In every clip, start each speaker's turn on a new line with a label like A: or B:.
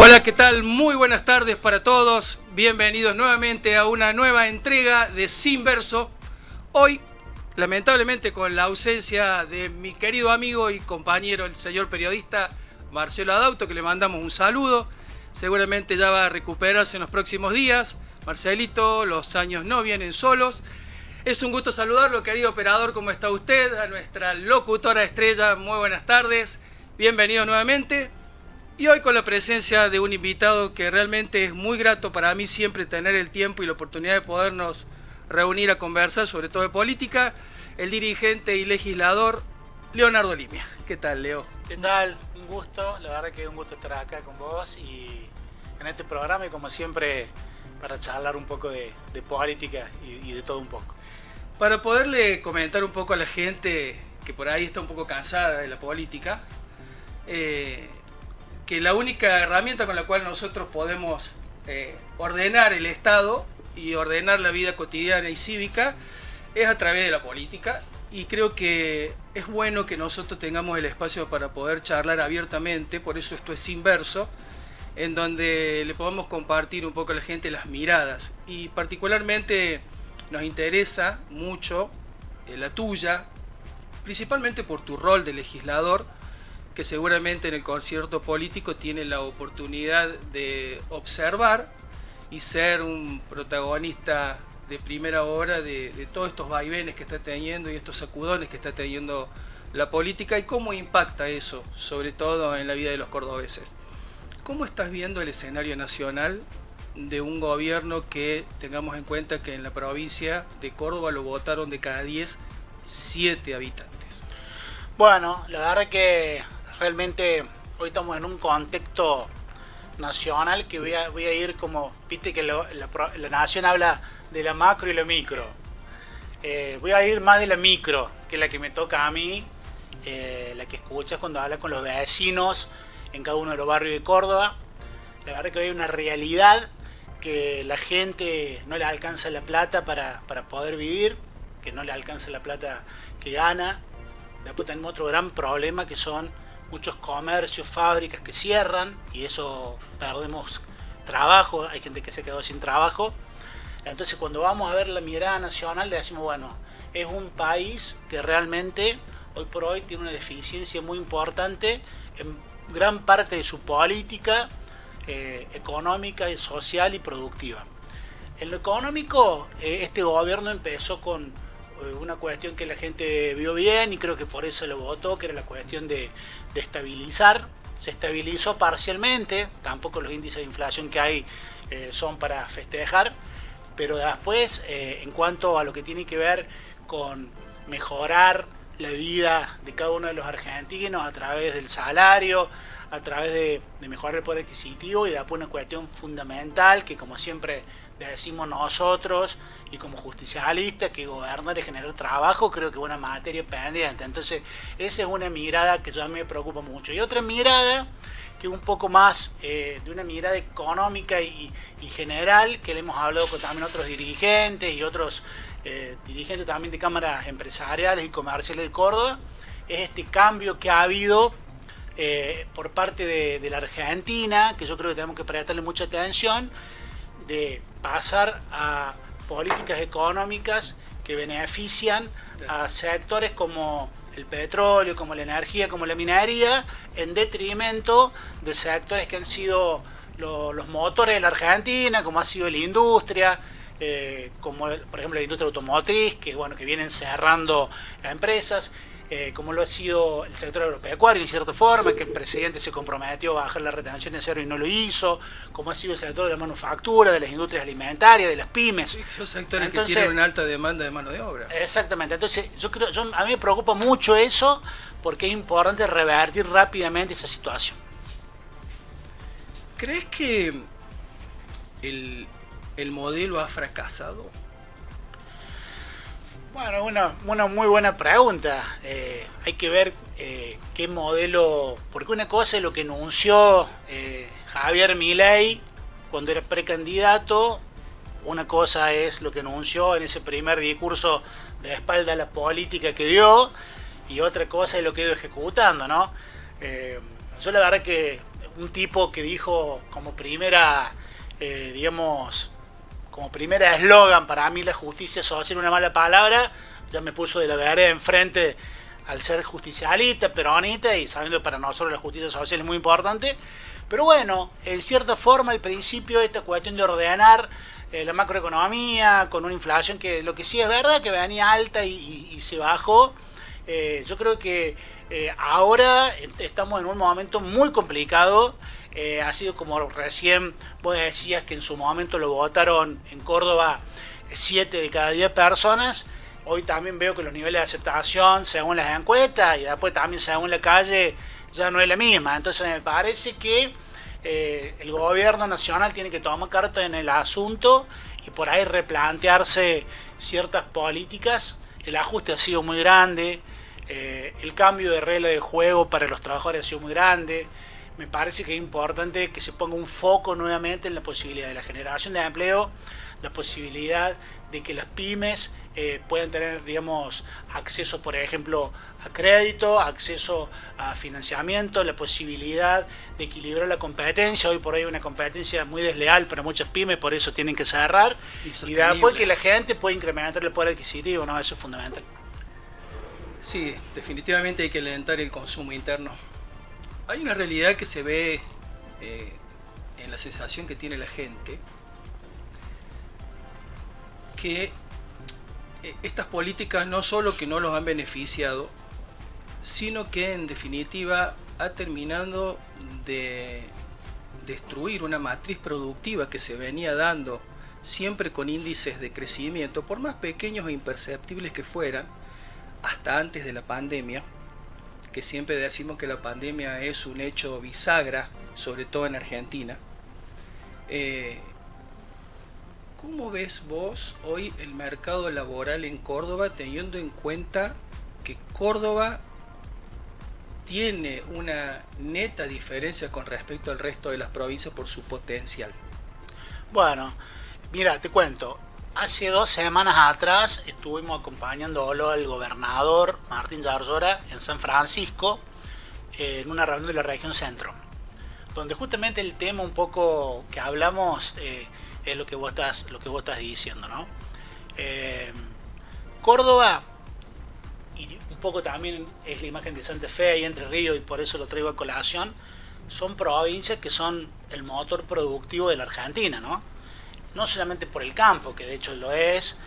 A: Hola, ¿qué tal? Muy buenas tardes para todos. Bienvenidos nuevamente a una nueva entrega de Sin Verso. Hoy, lamentablemente, con la ausencia de mi querido amigo y compañero, el señor periodista Marcelo Adauto, que le mandamos un saludo. Seguramente ya va a recuperarse en los próximos días. Marcelito, los años no vienen solos. Es un gusto saludarlo, querido operador. ¿Cómo está usted? A nuestra locutora estrella, muy buenas tardes. Bienvenido nuevamente. Y hoy con la presencia de un invitado que realmente es muy grato para mí siempre tener el tiempo y la oportunidad de podernos reunir a conversar sobre todo de política, el dirigente y legislador Leonardo Limia. ¿Qué tal, Leo?
B: ¿Qué tal? Un gusto, la verdad que es un gusto estar acá con vos y en este programa y como siempre para charlar un poco de política y de todo un poco.
A: Para poderle comentar un poco a la gente que por ahí está un poco cansada de la política, que la única herramienta con la cual nosotros podemos ordenar el Estado y ordenar la vida cotidiana y cívica es a través de la política, y creo que es bueno que nosotros tengamos el espacio para poder charlar abiertamente. Por eso esto es Sin Verso, en donde le podamos compartir un poco a la gente las miradas, y particularmente nos interesa mucho la tuya, principalmente por tu rol de legislador, que seguramente en el concierto político tiene la oportunidad de observar y ser un protagonista de primera hora de todos estos vaivenes que está teniendo y estos sacudones que está teniendo la política, y cómo impacta eso, sobre todo en la vida de los cordobeses. ¿Cómo estás viendo el escenario nacional de un gobierno que, tengamos en cuenta que en la provincia de Córdoba lo votaron de cada 10, 7 habitantes?
B: Bueno, la verdad que realmente hoy estamos en un contexto nacional que voy a ir como, viste que la nación habla de la macro y la micro. Voy a ir más de la micro, que es la que me toca a mí, la que escuchas cuando hablas con los vecinos en cada uno de los barrios de Córdoba. La verdad que hoy hay una realidad que la gente no le alcanza la plata para poder vivir, que no le alcanza la plata que gana. Después tenemos otro gran problema que son muchos comercios, fábricas que cierran y eso perdemos trabajo, hay gente que se quedó sin trabajo. Entonces cuando vamos a ver la mirada nacional le decimos, bueno, es un país que realmente hoy por hoy tiene una deficiencia muy importante en gran parte de su política económica, social y productiva. En lo económico, este gobierno empezó con una cuestión que la gente vio bien y creo que por eso lo votó, que era la cuestión de estabilizar. Se estabilizó parcialmente, tampoco los índices de inflación que hay son para festejar, pero después en cuanto a lo que tiene que ver con mejorar la vida de cada uno de los argentinos a través del salario, a través de mejorar el poder adquisitivo, y después una cuestión fundamental que, como siempre decimos nosotros y como justicialistas, que gobernar es generar trabajo, creo que es una materia pendiente. Entonces esa es una mirada que ya me preocupa mucho. Y otra mirada que es un poco más de una mirada económica y general, que le hemos hablado con también otros dirigentes y otros dirigentes también de cámaras empresariales y comerciales de Córdoba, es este cambio que ha habido por parte de la Argentina, que yo creo que tenemos que prestarle mucha atención, de pasar a políticas económicas que benefician a sectores como el petróleo, como la energía, como la minería, en detrimento de sectores que han sido los motores de la Argentina, como ha sido la industria, como por ejemplo la industria automotriz, que bueno, que vienen cerrando empresas, como lo ha sido el sector agropecuario en cierta forma, que el presidente se comprometió a bajar la retención de cero y no lo hizo, como ha sido el sector de la manufactura, de las industrias alimentarias, de las pymes.
A: Sí, son sectores que tienen una alta demanda de mano de obra.
B: Exactamente, entonces a mí me preocupa mucho eso, porque es importante revertir rápidamente esa situación.
A: ¿Crees que el modelo ha fracasado?
B: Bueno, una muy buena pregunta. Hay que ver qué modelo, porque una cosa es lo que anunció Javier Milei cuando era precandidato, una cosa es lo que anunció en ese primer discurso de espalda a la política que dio, y otra cosa es lo que ha ido ejecutando, ¿no? Yo la verdad que un tipo que dijo como primera, digamos, como primera eslogan, para mí la justicia social, una mala palabra, ya me puso de la vereda enfrente al ser justicialista, peronista, y sabiendo que para nosotros la justicia social es muy importante. Pero bueno, en cierta forma, al principio, esta cuestión de ordenar la macroeconomía con una inflación que lo que sí es verdad que venía alta y se bajó. Yo creo que ahora estamos en un momento muy complicado. Ha sido como recién vos decías, que en su momento lo votaron en Córdoba 7 de cada 10 personas. Hoy también veo que los niveles de aceptación, según las encuestas, y después también según la calle, ya no es la misma. Entonces me parece que el gobierno nacional tiene que tomar carta en el asunto y por ahí replantearse ciertas políticas. El ajuste ha sido muy grande, el cambio de regla de juego para los trabajadores ha sido muy grande. Me parece que es importante que se ponga un foco nuevamente en la posibilidad de la generación de empleo, la posibilidad de que las pymes puedan tener, digamos, acceso, por ejemplo, a crédito, acceso a financiamiento, la posibilidad de equilibrar la competencia. Hoy por hoy hay una competencia muy desleal para muchas pymes, por eso tienen que cerrar. Y después que la gente pueda incrementar el poder adquisitivo, ¿no? Eso es fundamental.
A: Sí, definitivamente hay que alentar el consumo interno. Hay una realidad que se ve en la sensación que tiene la gente, que estas políticas no solo que no los han beneficiado, sino que en definitiva ha terminado de destruir una matriz productiva que se venía dando siempre con índices de crecimiento, por más pequeños e imperceptibles que fueran, hasta antes de la pandemia, que siempre decimos que la pandemia es un hecho bisagra, sobre todo en Argentina. ¿Cómo ves vos hoy el mercado laboral en Córdoba, teniendo en cuenta que Córdoba tiene una neta diferencia con respecto al resto de las provincias por su potencial?
B: Bueno, mira, te cuento. Hace 2 semanas atrás estuvimos acompañándolo al gobernador Martín Yarlora en San Francisco, en una reunión de la región centro, donde justamente el tema un poco que hablamos es lo que vos estás diciendo, ¿no? Córdoba, y un poco también es la imagen de Santa Fe y Entre Ríos, y por eso lo traigo a colación, son provincias que son el motor productivo de la Argentina, ¿no? No solamente por el campo, que de hecho lo es,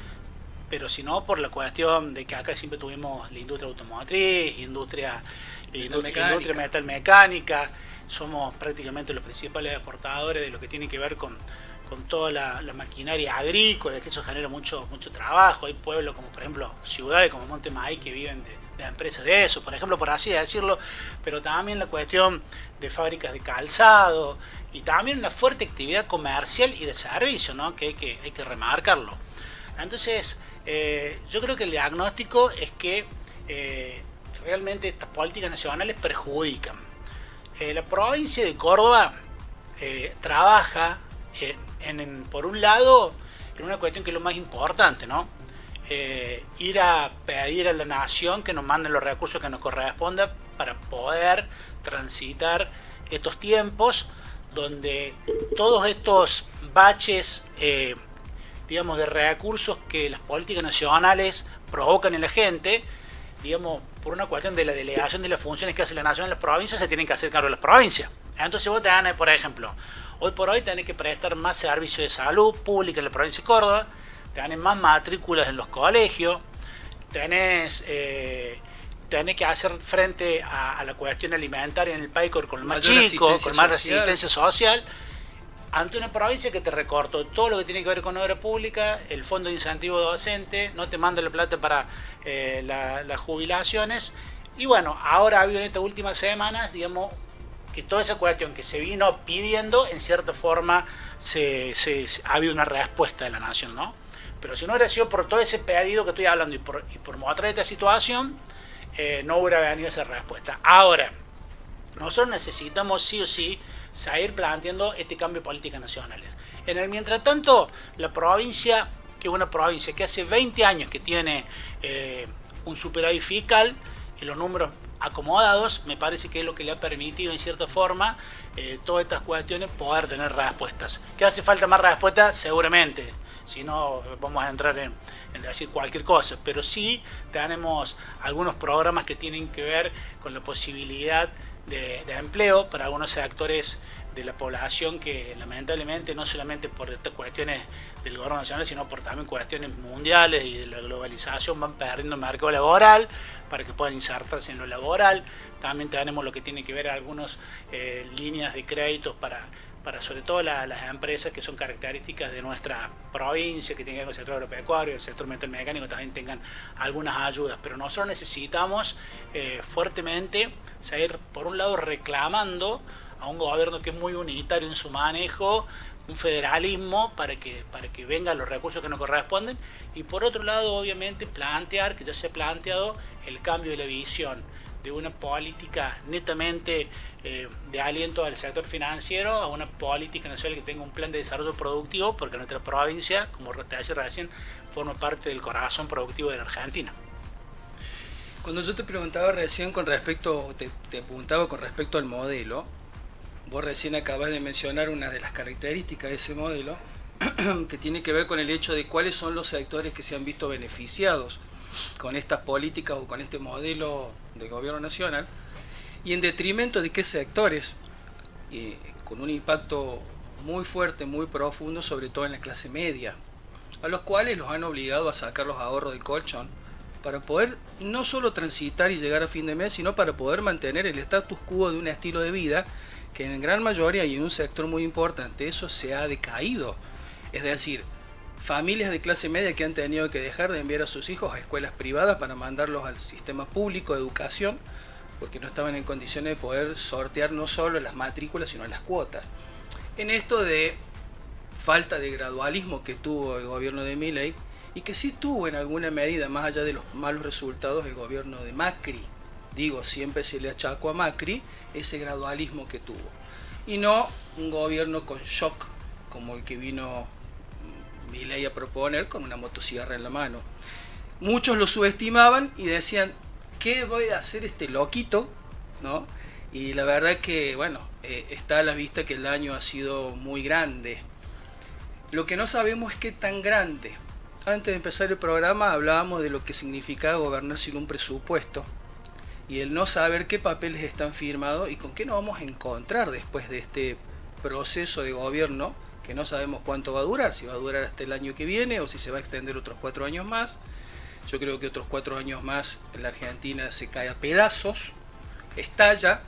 B: pero sino por la cuestión de que acá siempre tuvimos la industria automotriz, industria metalmecánica. Somos prácticamente los principales exportadores de lo que tiene que ver con toda la maquinaria agrícola, que eso genera mucho trabajo. Hay pueblos como, por ejemplo, ciudades como Montemay que viven de empresas de eso, por ejemplo, por así decirlo, pero también la cuestión de fábricas de calzado y también una fuerte actividad comercial y de servicio, ¿no? que hay que remarcarlo. Entonces, yo creo que el diagnóstico es que realmente estas políticas nacionales perjudican. La provincia de Córdoba trabaja por un lado en una cuestión que es lo más importante, ¿no? Ir a pedir a la nación que nos manden los recursos que nos correspondan para poder transitar estos tiempos donde todos estos baches, digamos, de recursos que las políticas nacionales provocan en la gente, digamos, por una cuestión de la delegación de las funciones que hace la nación en las provincias, se tienen que hacer cargo de las provincias. Entonces vos tenés, por ejemplo, hoy por hoy tenés que prestar más servicios de salud pública en la provincia de Córdoba, tenés más matrículas en los colegios, tenés que hacer frente a la cuestión alimentaria en el país con el más chico, con más resistencia social, ante una provincia que te recortó todo lo que tiene que ver con obra pública, el fondo de incentivo docente, no te manda la plata para las jubilaciones. Y bueno, ahora ha habido en estas últimas semanas, digamos, que toda esa cuestión que se vino pidiendo, en cierta forma, ha habido una respuesta de la nación, ¿no? Pero si no hubiera sido por todo ese pedido que estoy hablando y por mostrar esta situación, no hubiera venido esa respuesta. Ahora, nosotros necesitamos sí o sí seguir planteando este cambio de políticas nacionales. En el mientras tanto, la provincia, que es una provincia que hace 20 años que tiene un superávit fiscal, y los números acomodados, me parece que es lo que le ha permitido en cierta forma todas estas cuestiones poder tener respuestas. ¿Que hace falta más respuestas? Seguramente, si no vamos a entrar en decir cualquier cosa, pero sí tenemos algunos programas que tienen que ver con la posibilidad de empleo para algunos sectores de la población que lamentablemente, no solamente por estas cuestiones del gobierno nacional, sino por también cuestiones mundiales y de la globalización, van perdiendo mercado laboral para que puedan insertarse en lo laboral. También tenemos lo que tiene que ver algunas líneas de créditos para sobre todo las empresas que son características de nuestra provincia, que tienen que ver con el sector agropecuario, el sector metalmecánico, también tengan algunas ayudas. Pero nosotros necesitamos fuertemente seguir, por un lado, reclamando a un gobierno que es muy unitario en su manejo, un federalismo para que vengan los recursos que nos corresponden, y por otro lado, obviamente, plantear, que ya se ha planteado, el cambio de la visión de una política netamente de aliento al sector financiero a una política nacional que tenga un plan de desarrollo productivo, porque nuestra provincia, como te decía recién, forma parte del corazón productivo de la Argentina.
A: Cuando yo te preguntaba recién con respecto, te preguntaba con respecto al modelo, vos recién acabas de mencionar una de las características de ese modelo, que tiene que ver con el hecho de cuáles son los sectores que se han visto beneficiados con estas políticas o con este modelo de gobierno nacional, y en detrimento de qué sectores, con un impacto muy fuerte, muy profundo, sobre todo en la clase media, a los cuales los han obligado a sacar los ahorros del colchón para poder no solo transitar y llegar a fin de mes, sino para poder mantener el status quo de un estilo de vida que en gran mayoría y en un sector muy importante eso se ha decaído. Es decir, familias de clase media que han tenido que dejar de enviar a sus hijos a escuelas privadas para mandarlos al sistema público de educación, porque no estaban en condiciones de poder sortear no solo las matrículas, sino las cuotas. En esto de falta de gradualismo que tuvo el gobierno de Milei, y que sí tuvo en alguna medida, más allá de los malos resultados, el gobierno de Macri. Digo, siempre se le achacó a Macri ese gradualismo que tuvo. Y no un gobierno con shock, como el que vino Milei a proponer con una motosierra en la mano. Muchos lo subestimaban y decían, ¿qué voy a hacer este loquito? ¿No? Y la verdad que, bueno, está a la vista que el daño ha sido muy grande. Lo que no sabemos es qué tan grande. Antes de empezar el programa hablábamos de lo que significaba gobernar sin un presupuesto y el no saber qué papeles están firmados y con qué nos vamos a encontrar después de este proceso de gobierno que no sabemos cuánto va a durar, si va a durar hasta el año que viene o si se va a extender otros 4 años más. Yo creo que otros 4 años más en la Argentina se cae a pedazos, estalla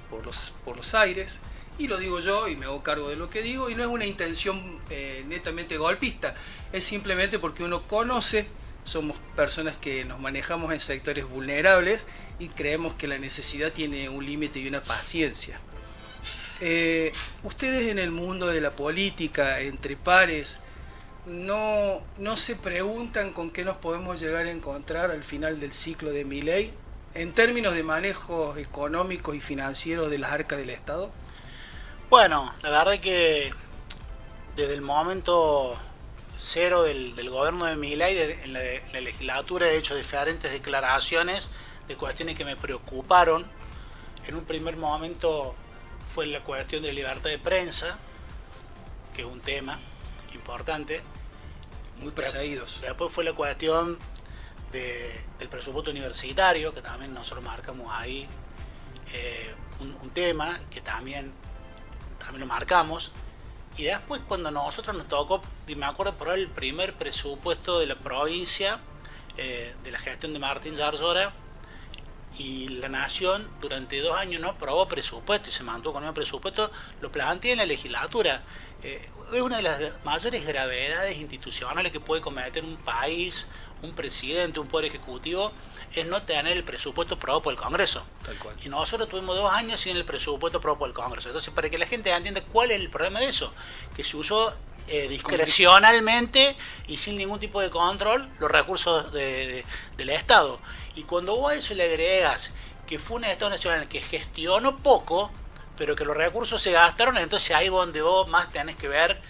A: por los aires, y lo digo yo y me hago cargo de lo que digo, y no es una intención netamente golpista, es simplemente porque uno conoce, somos personas que nos manejamos en sectores vulnerables y creemos que la necesidad tiene un límite y una paciencia. Ustedes en el mundo de la política, entre pares, no se preguntan con qué nos podemos llegar a encontrar al final del ciclo de Milei en términos de manejo económicos y financieros de las arcas del Estado.
B: Bueno, la verdad es que desde el momento cero del gobierno de Milei, en la legislatura, he hecho diferentes declaraciones de cuestiones que me preocuparon. En un primer momento fue la cuestión de la libertad de prensa, que es un tema importante.
A: Muy perseguidos.
B: Después fue la cuestión del presupuesto universitario, que también nosotros marcamos ahí un tema que también lo marcamos. Y después, cuando nosotros nos tocó, me acuerdo, por el primer presupuesto de la provincia, de la gestión de Martín Yarlora, y la Nación durante 2 años no aprobó presupuesto y se mantuvo con el presupuesto, lo planteé en la legislatura. Es una de las mayores gravedades institucionales que puede cometer un país, un presidente, un poder ejecutivo, es no tener el presupuesto aprobado por el Congreso.
A: Tal cual.
B: Y nosotros tuvimos 2 años sin el presupuesto aprobado por el Congreso. Entonces, para que la gente entienda cuál es el problema de eso, que se usó discrecionalmente y sin ningún tipo de control los recursos del Estado. Y cuando vos a eso le agregas que fue un Estado nacional que gestionó poco, pero que los recursos se gastaron, entonces ahí es donde vos más tenés que ver,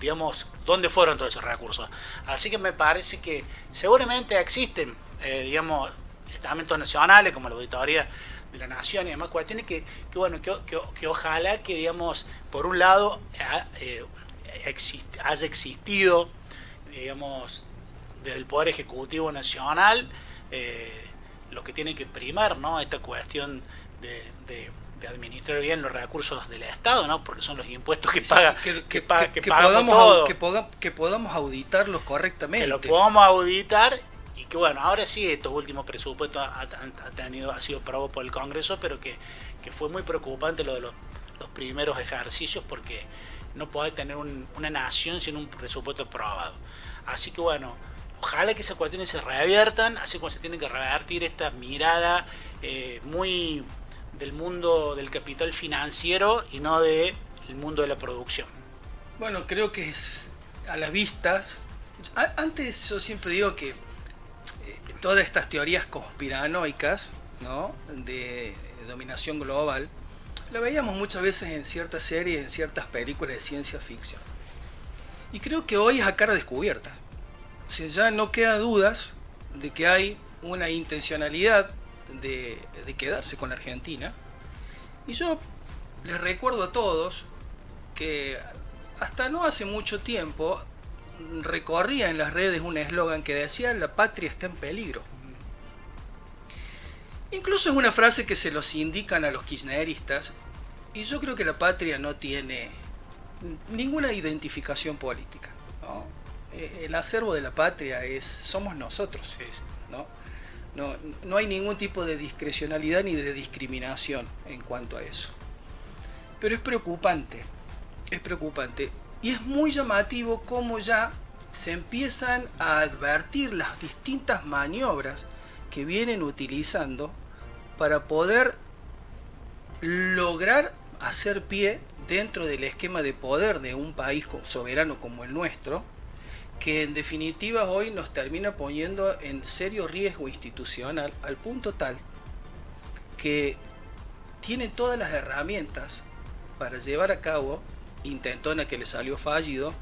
B: digamos, dónde fueron todos esos recursos. Así que me parece que seguramente existen, digamos, estamentos nacionales, como la Auditoría de la Nación y demás cuestiones, que ojalá que, digamos, por un lado haya existido, digamos, desde el Poder Ejecutivo Nacional, lo que tiene que primar, ¿no? Esta cuestión de administrar bien los recursos del Estado, ¿no? Porque son los impuestos que paga, que pagamos todo.
A: Que podamos auditarlos correctamente.
B: Que lo podamos auditar y que, bueno, ahora sí, estos últimos presupuestos ha sido aprobado por el Congreso, pero que fue muy preocupante lo de los primeros ejercicios, porque no puede tener una nación sin un presupuesto aprobado. Así que, bueno, ojalá que esas cuestiones se reviertan, así como se tiene que revertir esta mirada muy del mundo del capital financiero y no del mundo de la producción.
A: Bueno, creo que es a las vistas. Antes yo siempre digo que todas estas teorías conspiranoicas, ¿no?, de dominación global, la veíamos muchas veces en ciertas series, en ciertas películas de ciencia ficción. Y creo que hoy es a cara descubierta. O sea, ya no queda dudas de que hay una intencionalidad de quedarse con la Argentina. Y yo les recuerdo a todos que hasta no hace mucho tiempo recorría en las redes un eslogan que decía: la patria está en peligro. Incluso es una frase que se los indican a los kirchneristas, y yo creo que la patria no tiene ninguna identificación política, ¿no? El acervo de la patria somos nosotros, ¿no? No hay ningún tipo de discrecionalidad ni de discriminación en cuanto a eso. Pero es preocupante, y es muy llamativo cómo ya se empiezan a advertir las distintas maniobras que vienen utilizando para poder lograr hacer pie dentro del esquema de poder de un país soberano como el nuestro, que en definitiva hoy nos termina poniendo en serio riesgo institucional, al punto tal que tiene todas las herramientas para llevar a cabo, intentona que le salió fallido,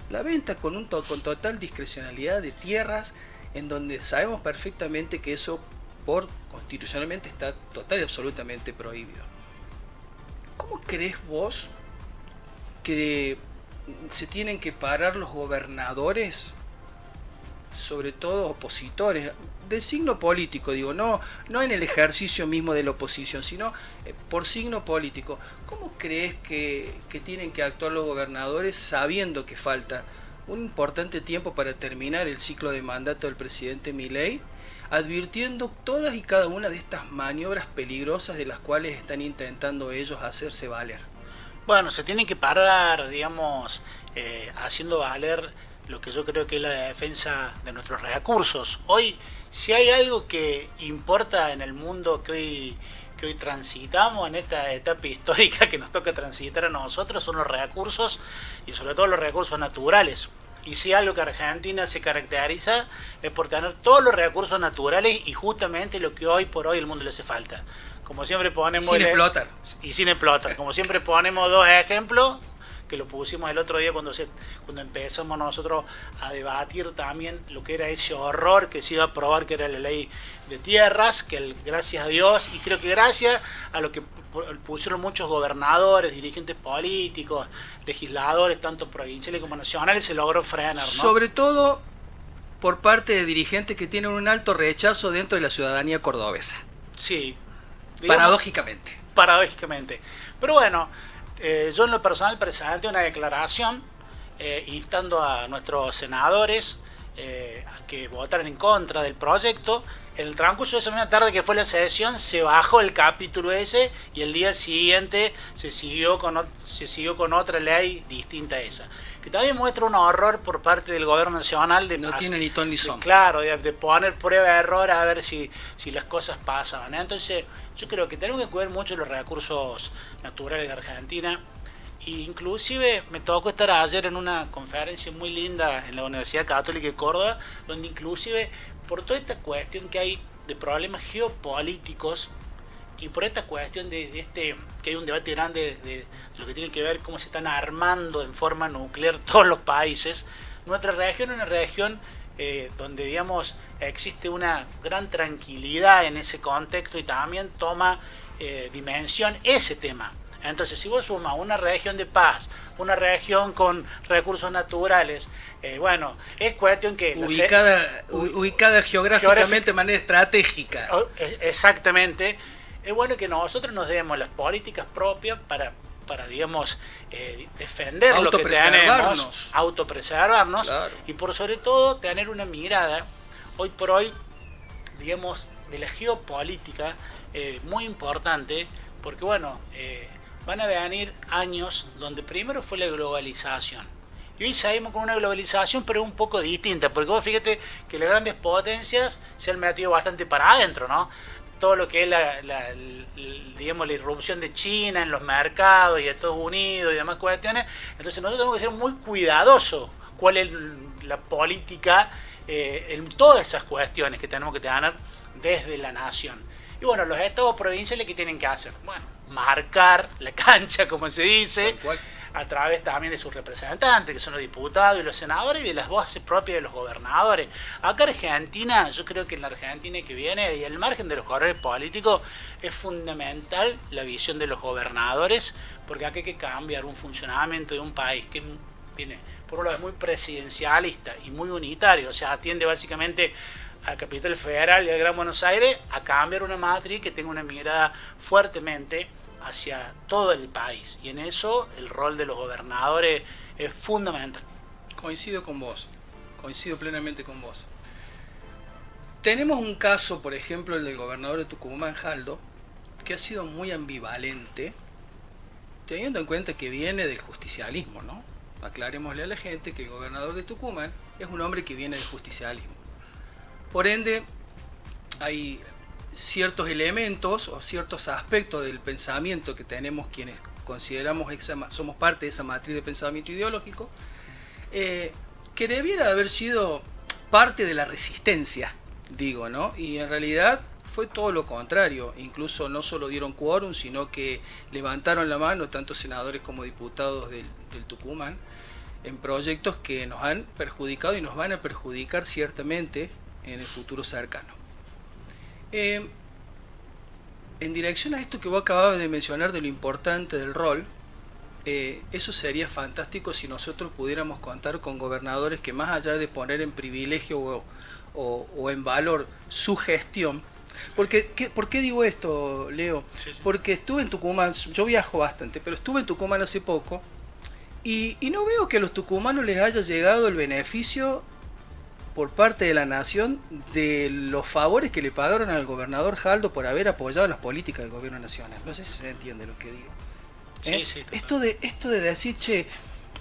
A: la venta con total discrecionalidad de tierras, en donde sabemos perfectamente que eso constitucionalmente está total y absolutamente prohibido. ¿Cómo crees vos que se tienen que parar los gobernadores, sobre todo opositores, de signo político, digo, no en el ejercicio mismo de la oposición, sino por signo político? ¿Cómo crees que tienen que actuar los gobernadores sabiendo que falta un importante tiempo para terminar el ciclo de mandato del presidente Milei, advirtiendo todas y cada una de estas maniobras peligrosas de las cuales están intentando ellos hacerse valer?
B: Bueno, se tienen que parar, digamos, haciendo valer lo que yo creo que es la defensa de nuestros recursos. Hoy, si hay algo que importa en el mundo que hoy transitamos, en esta etapa histórica que nos toca transitar a nosotros, son los recursos, y sobre todo los recursos naturales. Y si algo que Argentina se caracteriza es por tener todos los recursos naturales, y justamente lo que hoy por hoy el mundo le hace falta. Como siempre ponemos...
A: Sin explotar.
B: Y sin explotar. Como siempre ponemos dos ejemplos, que lo pusimos el otro día cuando empezamos nosotros a debatir también lo que era ese horror que se iba a aprobar, que era la ley de tierras, que gracias a Dios, y creo que gracias a lo que pusieron muchos gobernadores, dirigentes políticos, legisladores, tanto provinciales como nacionales, se logró frenar, ¿no?
A: Sobre todo por parte de dirigentes que tienen un alto rechazo dentro de la ciudadanía cordobesa.
B: Sí.
A: Digamos,
B: paradójicamente. Pero bueno, yo en lo personal presenté una declaración instando a nuestros senadores a que votaran en contra del proyecto. En el transcurso de esa misma tarde que fue la sesión, se bajó el capítulo ese, y el día siguiente se siguió con otra ley distinta a esa, que también muestra un horror por parte del gobierno nacional de
A: no tiene ni ton ni son.
B: Claro, de poner prueba de error a ver si las cosas pasan, ¿eh? Entonces yo creo que tenemos que cuidar mucho los recursos naturales de Argentina. Y inclusive me tocó estar ayer en una conferencia muy linda en la Universidad Católica de Córdoba, donde inclusive por toda esta cuestión que hay de problemas geopolíticos, y por esta cuestión de que hay un debate grande de lo que tiene que ver cómo se están armando en forma nuclear todos los países, nuestra región es una región donde digamos existe una gran tranquilidad en ese contexto y también toma dimensión ese tema. Entonces, si vos sumas una región de paz, una región con recursos naturales, bueno, es cuestión que...
A: ubicada geográficamente de manera estratégica.
B: Exactamente. Es bueno que nosotros nos demos las políticas propias para digamos, defender lo que tenemos, autopreservarnos, claro. Y por sobre todo tener una mirada, hoy por hoy, digamos, de la geopolítica muy importante, porque bueno, van a venir años donde primero fue la globalización. Y hoy salimos con una globalización, pero un poco distinta, porque vos fíjate que las grandes potencias se han metido bastante para adentro, ¿no? Todo lo que es digamos, la irrupción de China en los mercados y Estados Unidos y demás cuestiones. Entonces nosotros tenemos que ser muy cuidadosos cuál es la política en todas esas cuestiones que tenemos que tener desde la nación. Y bueno, los estados provinciales, ¿qué tienen que hacer? Bueno, marcar la cancha, como se dice, a través también de sus representantes, que son los diputados y los senadores, y de las voces propias de los gobernadores. Acá en Argentina, yo creo que en la Argentina que viene, y al margen de los colores políticos, es fundamental la visión de los gobernadores, porque acá hay que cambiar un funcionamiento de un país que tiene, por un lado, es muy presidencialista y muy unitario, o sea, atiende básicamente a Capital Federal y al Gran Buenos Aires, a cambiar una matriz que tenga una mirada fuertemente hacia todo el país, y en eso el rol de los gobernadores es fundamental.
A: Coincido plenamente con vos. Tenemos un caso, por ejemplo, el del gobernador de Tucumán, Jaldo, que ha sido muy ambivalente, teniendo en cuenta que viene del justicialismo, ¿no? Aclarémosle a la gente que el gobernador de Tucumán es un hombre que viene del justicialismo. Por ende, hay ciertos elementos o ciertos aspectos del pensamiento que tenemos quienes consideramos somos parte de esa matriz de pensamiento ideológico, que debiera haber sido parte de la resistencia, digo, ¿no? Y en realidad fue todo lo contrario. Incluso no solo dieron quórum, sino que levantaron la mano tanto senadores como diputados del Tucumán en proyectos que nos han perjudicado y nos van a perjudicar ciertamente en el futuro cercano. En dirección a esto que vos acababas de mencionar de lo importante del rol, eso sería fantástico si nosotros pudiéramos contar con gobernadores que, más allá de poner en privilegio o en valor su gestión, porque, ¿por qué digo esto, Leo? Sí. Porque estuve en Tucumán, yo viajo bastante, pero estuve en Tucumán hace poco y no veo que a los tucumanos les haya llegado el beneficio por parte de la nación de los favores que le pagaron al gobernador Jaldo por haber apoyado las políticas del gobierno nacional. No sé si se entiende lo que digo.
B: Sí, sí,
A: esto de decir, che,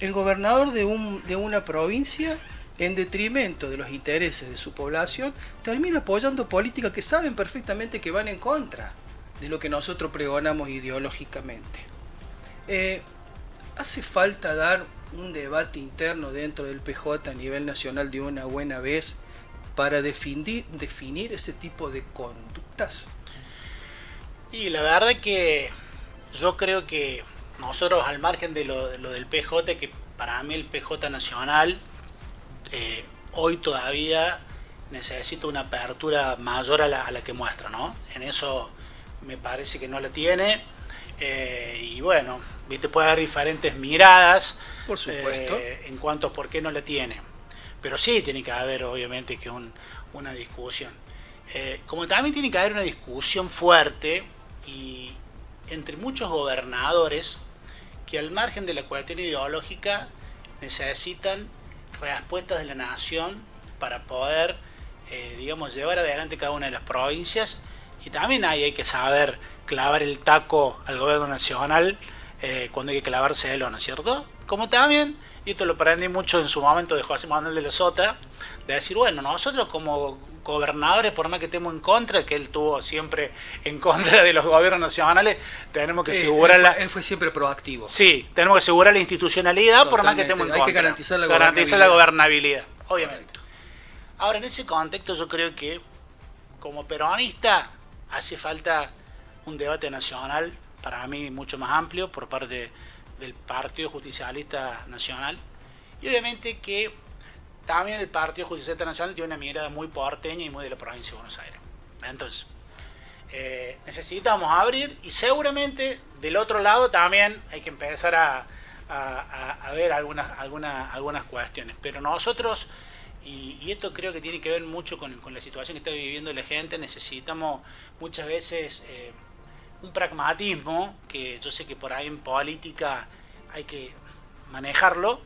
A: el gobernador de una provincia, en detrimento de los intereses de su población, termina apoyando políticas que saben perfectamente que van en contra de lo que nosotros pregonamos ideológicamente. Hace falta dar un debate interno dentro del PJ a nivel nacional de una buena vez para definir ese tipo de conductas.
B: Y la verdad que yo creo que nosotros, al margen de lo del PJ, que para mí el PJ nacional hoy todavía necesita una apertura mayor a la que muestra, ¿no? En eso me parece que no la tiene. Y bueno, viste, puede haber diferentes miradas,
A: por supuesto,
B: en cuanto a por qué no la tiene, pero sí tiene que haber obviamente que una discusión, como también tiene que haber una discusión fuerte y entre muchos gobernadores que, al margen de la cuestión ideológica, necesitan respuestas de la nación para poder digamos, llevar adelante cada una de las provincias. Y también hay que saber clavar el taco al gobierno nacional cuando hay que clavárselo, ¿no es cierto? Como también, y esto lo aprendí mucho en su momento de José Manuel de la Sota, de decir, bueno, nosotros como gobernadores, por más que estemos en contra, que él tuvo siempre en contra de los gobiernos nacionales, tenemos que asegurar
A: él fue siempre proactivo.
B: Sí, tenemos que asegurar la institucionalidad. Totalmente. Por más que estemos en contra.
A: Hay que
B: garantizar la gobernabilidad, obviamente. Correcto. Ahora, en ese contexto, yo creo que como peronista hace falta un debate nacional, para mí mucho más amplio, por parte del Partido Justicialista Nacional, y obviamente que también el Partido Judicial Internacional tiene una mirada muy porteña y muy de la provincia de Buenos Aires. Entonces, necesitamos abrir, y seguramente del otro lado también hay que empezar a ver algunas cuestiones. Pero nosotros, y esto creo que tiene que ver mucho con la situación que está viviendo la gente, necesitamos muchas veces un pragmatismo, que yo sé que por ahí en política hay que manejarlo,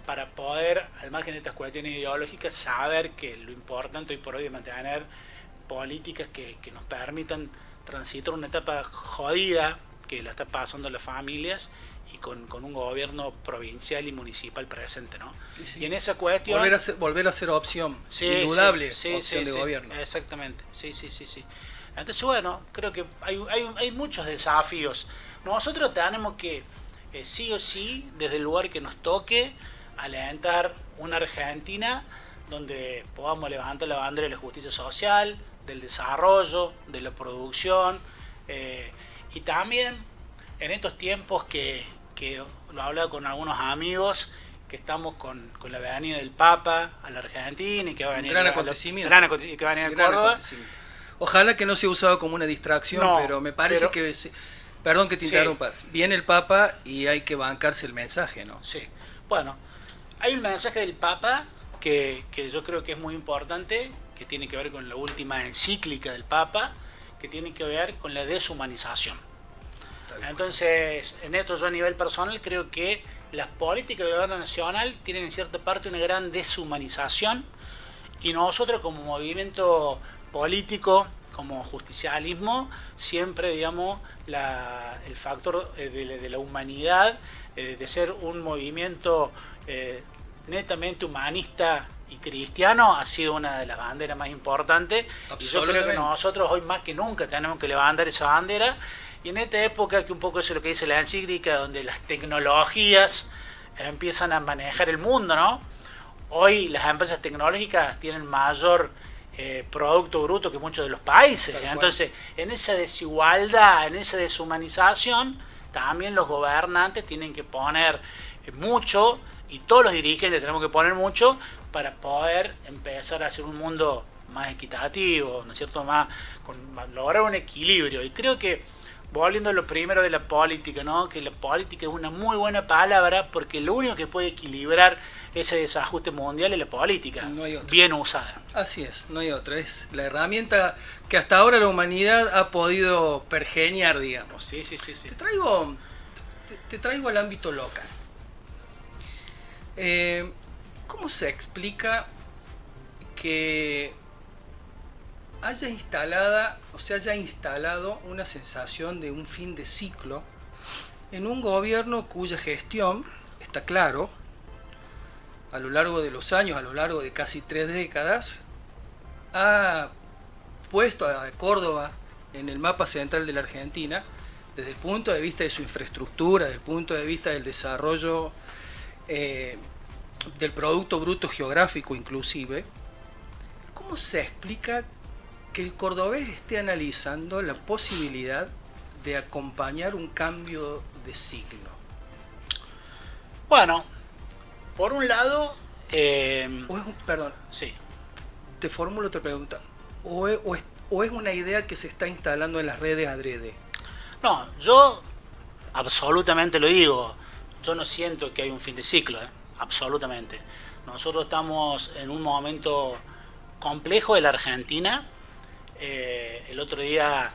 B: para poder, al margen de estas cuestiones ideológicas, saber que lo importante hoy por hoy es mantener políticas que nos permitan transitar una etapa jodida que la está pasando las familias, y con un gobierno provincial y municipal presente, ¿no?
A: Sí.
B: Y en esa cuestión...
A: Volver a ser opción,
B: sí,
A: indudable,
B: sí,
A: opción de gobierno.
B: Exactamente, sí. Entonces, bueno, creo que hay muchos desafíos. Nosotros tenemos que, sí o sí, desde el lugar que nos toque, alentar una Argentina donde podamos levantar la bandera de la justicia social, del desarrollo, de la producción, y también en estos tiempos que lo hablaba con algunos amigos, que estamos con la venida del Papa a la Argentina, y que va a venir
A: gran acontecimiento,
B: que va a venir a Córdoba.
A: Ojalá que no sea usado como una distracción, no, pero me parece que... Perdón que te interrumpas. Viene el Papa y hay que bancarse el mensaje, ¿no?
B: Sí. Bueno, hay un mensaje del Papa que yo creo que es muy importante, que tiene que ver con la última encíclica del Papa, que tiene que ver con la deshumanización. Entonces, en esto yo a nivel personal creo que las políticas de gobierno nacional tienen en cierta parte una gran deshumanización, y nosotros como movimiento político, como justicialismo, siempre, digamos, el factor de la humanidad, de ser un movimiento netamente humanista y cristiano, ha sido una de las banderas más importantes, y yo creo que nosotros hoy más que nunca tenemos que levantar esa bandera. Y en esta época, que un poco eso es lo que dice la encíclica, donde las tecnologías empiezan a manejar el mundo, ¿no? Hoy las empresas tecnológicas tienen mayor Producto Bruto que muchos de los países. Entonces, en esa desigualdad, en esa deshumanización, también los gobernantes tienen que poner mucho, y todos los dirigentes tenemos que poner mucho, para poder empezar a hacer un mundo más equitativo, ¿no es cierto? Lograr un equilibrio. Y creo que, volviendo a lo primero de la política, ¿no? Que la política es una muy buena palabra, porque lo único que puede equilibrar ese desajuste mundial es la política, no bien usada.
A: Así es, no hay otra. Es la herramienta que hasta ahora la humanidad ha podido pergeñar, digamos.
B: Sí.
A: Te traigo al ámbito local. ¿Cómo se explica que se haya instalado una sensación de un fin de ciclo en un gobierno cuya gestión, está claro, a lo largo de los años, a lo largo de casi 3 décadas, ha puesto a Córdoba en el mapa central de la Argentina, desde el punto de vista de su infraestructura, desde el punto de vista del desarrollo del Producto Bruto Geográfico inclusive? ¿Cómo se explica que el cordobés esté analizando la posibilidad de acompañar un cambio de signo?
B: Bueno, por un lado...
A: Perdón.
B: Sí.
A: Te formulo otra pregunta. ¿O es una idea que se está instalando en las redes adrede?
B: No, yo absolutamente lo digo. Yo no siento que hay un fin de ciclo, absolutamente. Nosotros estamos en un momento complejo de la Argentina. El otro día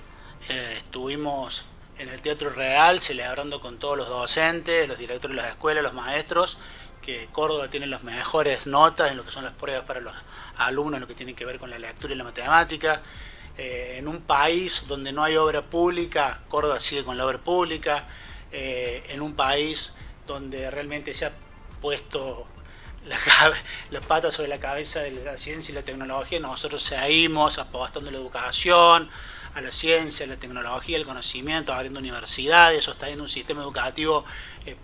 B: estuvimos en el Teatro Real celebrando con todos los docentes, los directores de las escuelas, los maestros, que Córdoba tiene las mejores notas en lo que son las pruebas para los alumnos, en lo que tiene que ver con la lectura y la matemática. En un país donde no hay obra pública, Córdoba sigue con la obra pública. En un país donde realmente se ha puesto las patas sobre la cabeza de la ciencia y la tecnología, nosotros seguimos apostando a la educación, a la ciencia, a la tecnología, al conocimiento, abriendo universidades, sosteniendo un sistema educativo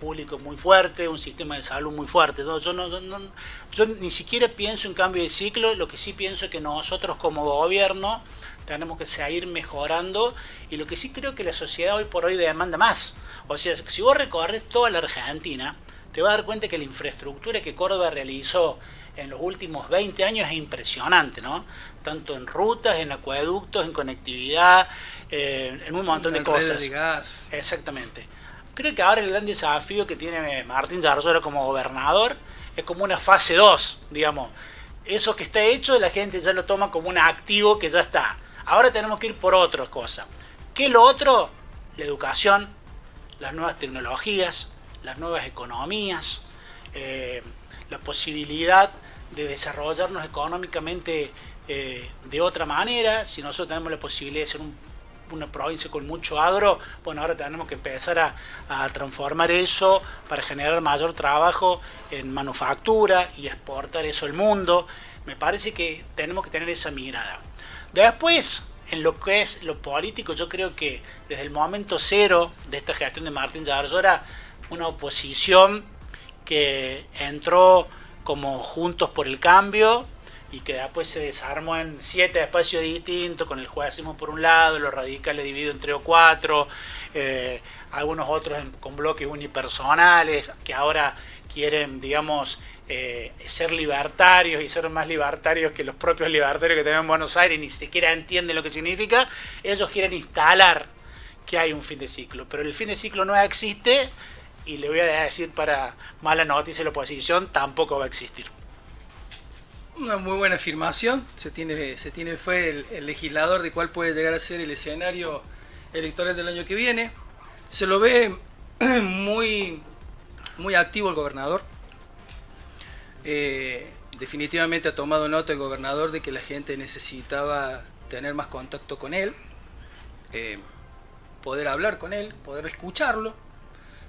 B: público muy fuerte, un sistema de salud muy fuerte. No, yo ni siquiera pienso en cambio de ciclo. Lo que sí pienso es que nosotros como gobierno tenemos que seguir mejorando, y lo que sí creo que la sociedad hoy por hoy demanda más. O sea, si vos recorres toda la Argentina, te vas a dar cuenta que la infraestructura que Córdoba realizó en los últimos 20 años es impresionante, ¿no? Tanto en rutas, en acueductos, en conectividad, en un montón de cosas.
A: Redes de gas.
B: Exactamente. Creo que ahora el gran desafío que tiene Martín Zarzuela como gobernador es como una fase 2, digamos. Eso que está hecho, la gente ya lo toma como un activo que ya está. Ahora tenemos que ir por otras cosas. ¿Qué es lo otro? La educación, las nuevas tecnologías, las nuevas economías, la posibilidad de desarrollarnos económicamente de otra manera. Si nosotros tenemos la posibilidad de ser una provincia con mucho agro, bueno, ahora tenemos que empezar a transformar eso para generar mayor trabajo en manufactura y exportar eso al mundo. Me parece que tenemos que tener esa mirada. Después, en lo que es lo político, yo creo que desde el momento cero de esta gestión de Martín Zarzuela, una oposición que entró como Juntos por el Cambio y que después se desarmó en 7 espacios distintos, con el juecismo por un lado, los radicales divididos en 3 o 4, algunos otros con bloques unipersonales que ahora quieren, digamos, ser libertarios y ser más libertarios que los propios libertarios que tenemos en Buenos Aires, ni siquiera entienden lo que significa. Ellos quieren instalar que hay un fin de ciclo, pero el fin de ciclo no existe, y le voy a decir, para mala noticia de la oposición, tampoco va a existir.
A: Una muy buena afirmación. Se tiene fe el legislador de cuál puede llegar a ser el escenario electoral del año que viene. Se lo ve muy activo el gobernador. Definitivamente ha tomado nota el gobernador de que la gente necesitaba tener más contacto con él, poder hablar con él, poder escucharlo.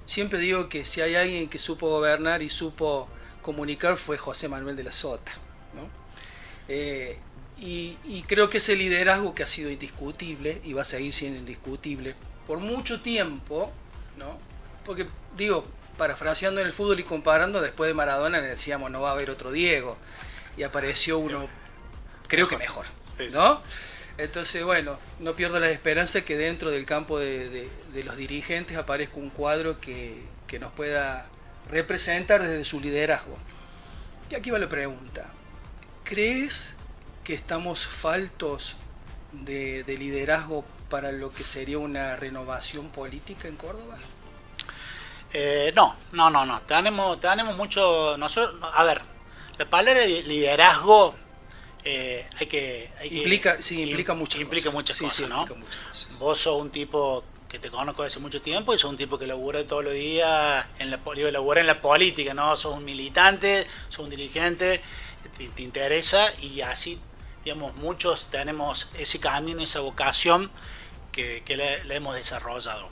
A: Siempre digo que si hay alguien que supo gobernar y supo comunicar fue José Manuel de la Sota, ¿no? Y creo que ese liderazgo que ha sido indiscutible y va a seguir siendo indiscutible por mucho tiempo, ¿no? Porque digo, parafraseando en el fútbol y comparando, después de Maradona decíamos no va a haber otro Diego, y apareció uno, creo que mejor, ¿no? Entonces, bueno, no pierdo la esperanza que dentro del campo de los dirigentes aparezca un cuadro que nos pueda representar desde su liderazgo. Y aquí va la pregunta: ¿crees que estamos faltos de liderazgo para lo que sería una renovación política en Córdoba?
B: No. Tenemos mucho. Nosotros, a ver, la palabra liderazgo
A: implica muchas
B: cosas,
A: sí,
B: ¿no?
A: Implica muchas cosas.
B: Vos sos un tipo que te conozco hace mucho tiempo y sos un tipo que labura todos los días labura en la política, ¿no? Sos un militante, sos un dirigente, te interesa, y así, digamos, muchos tenemos ese camino, esa vocación que la hemos desarrollado.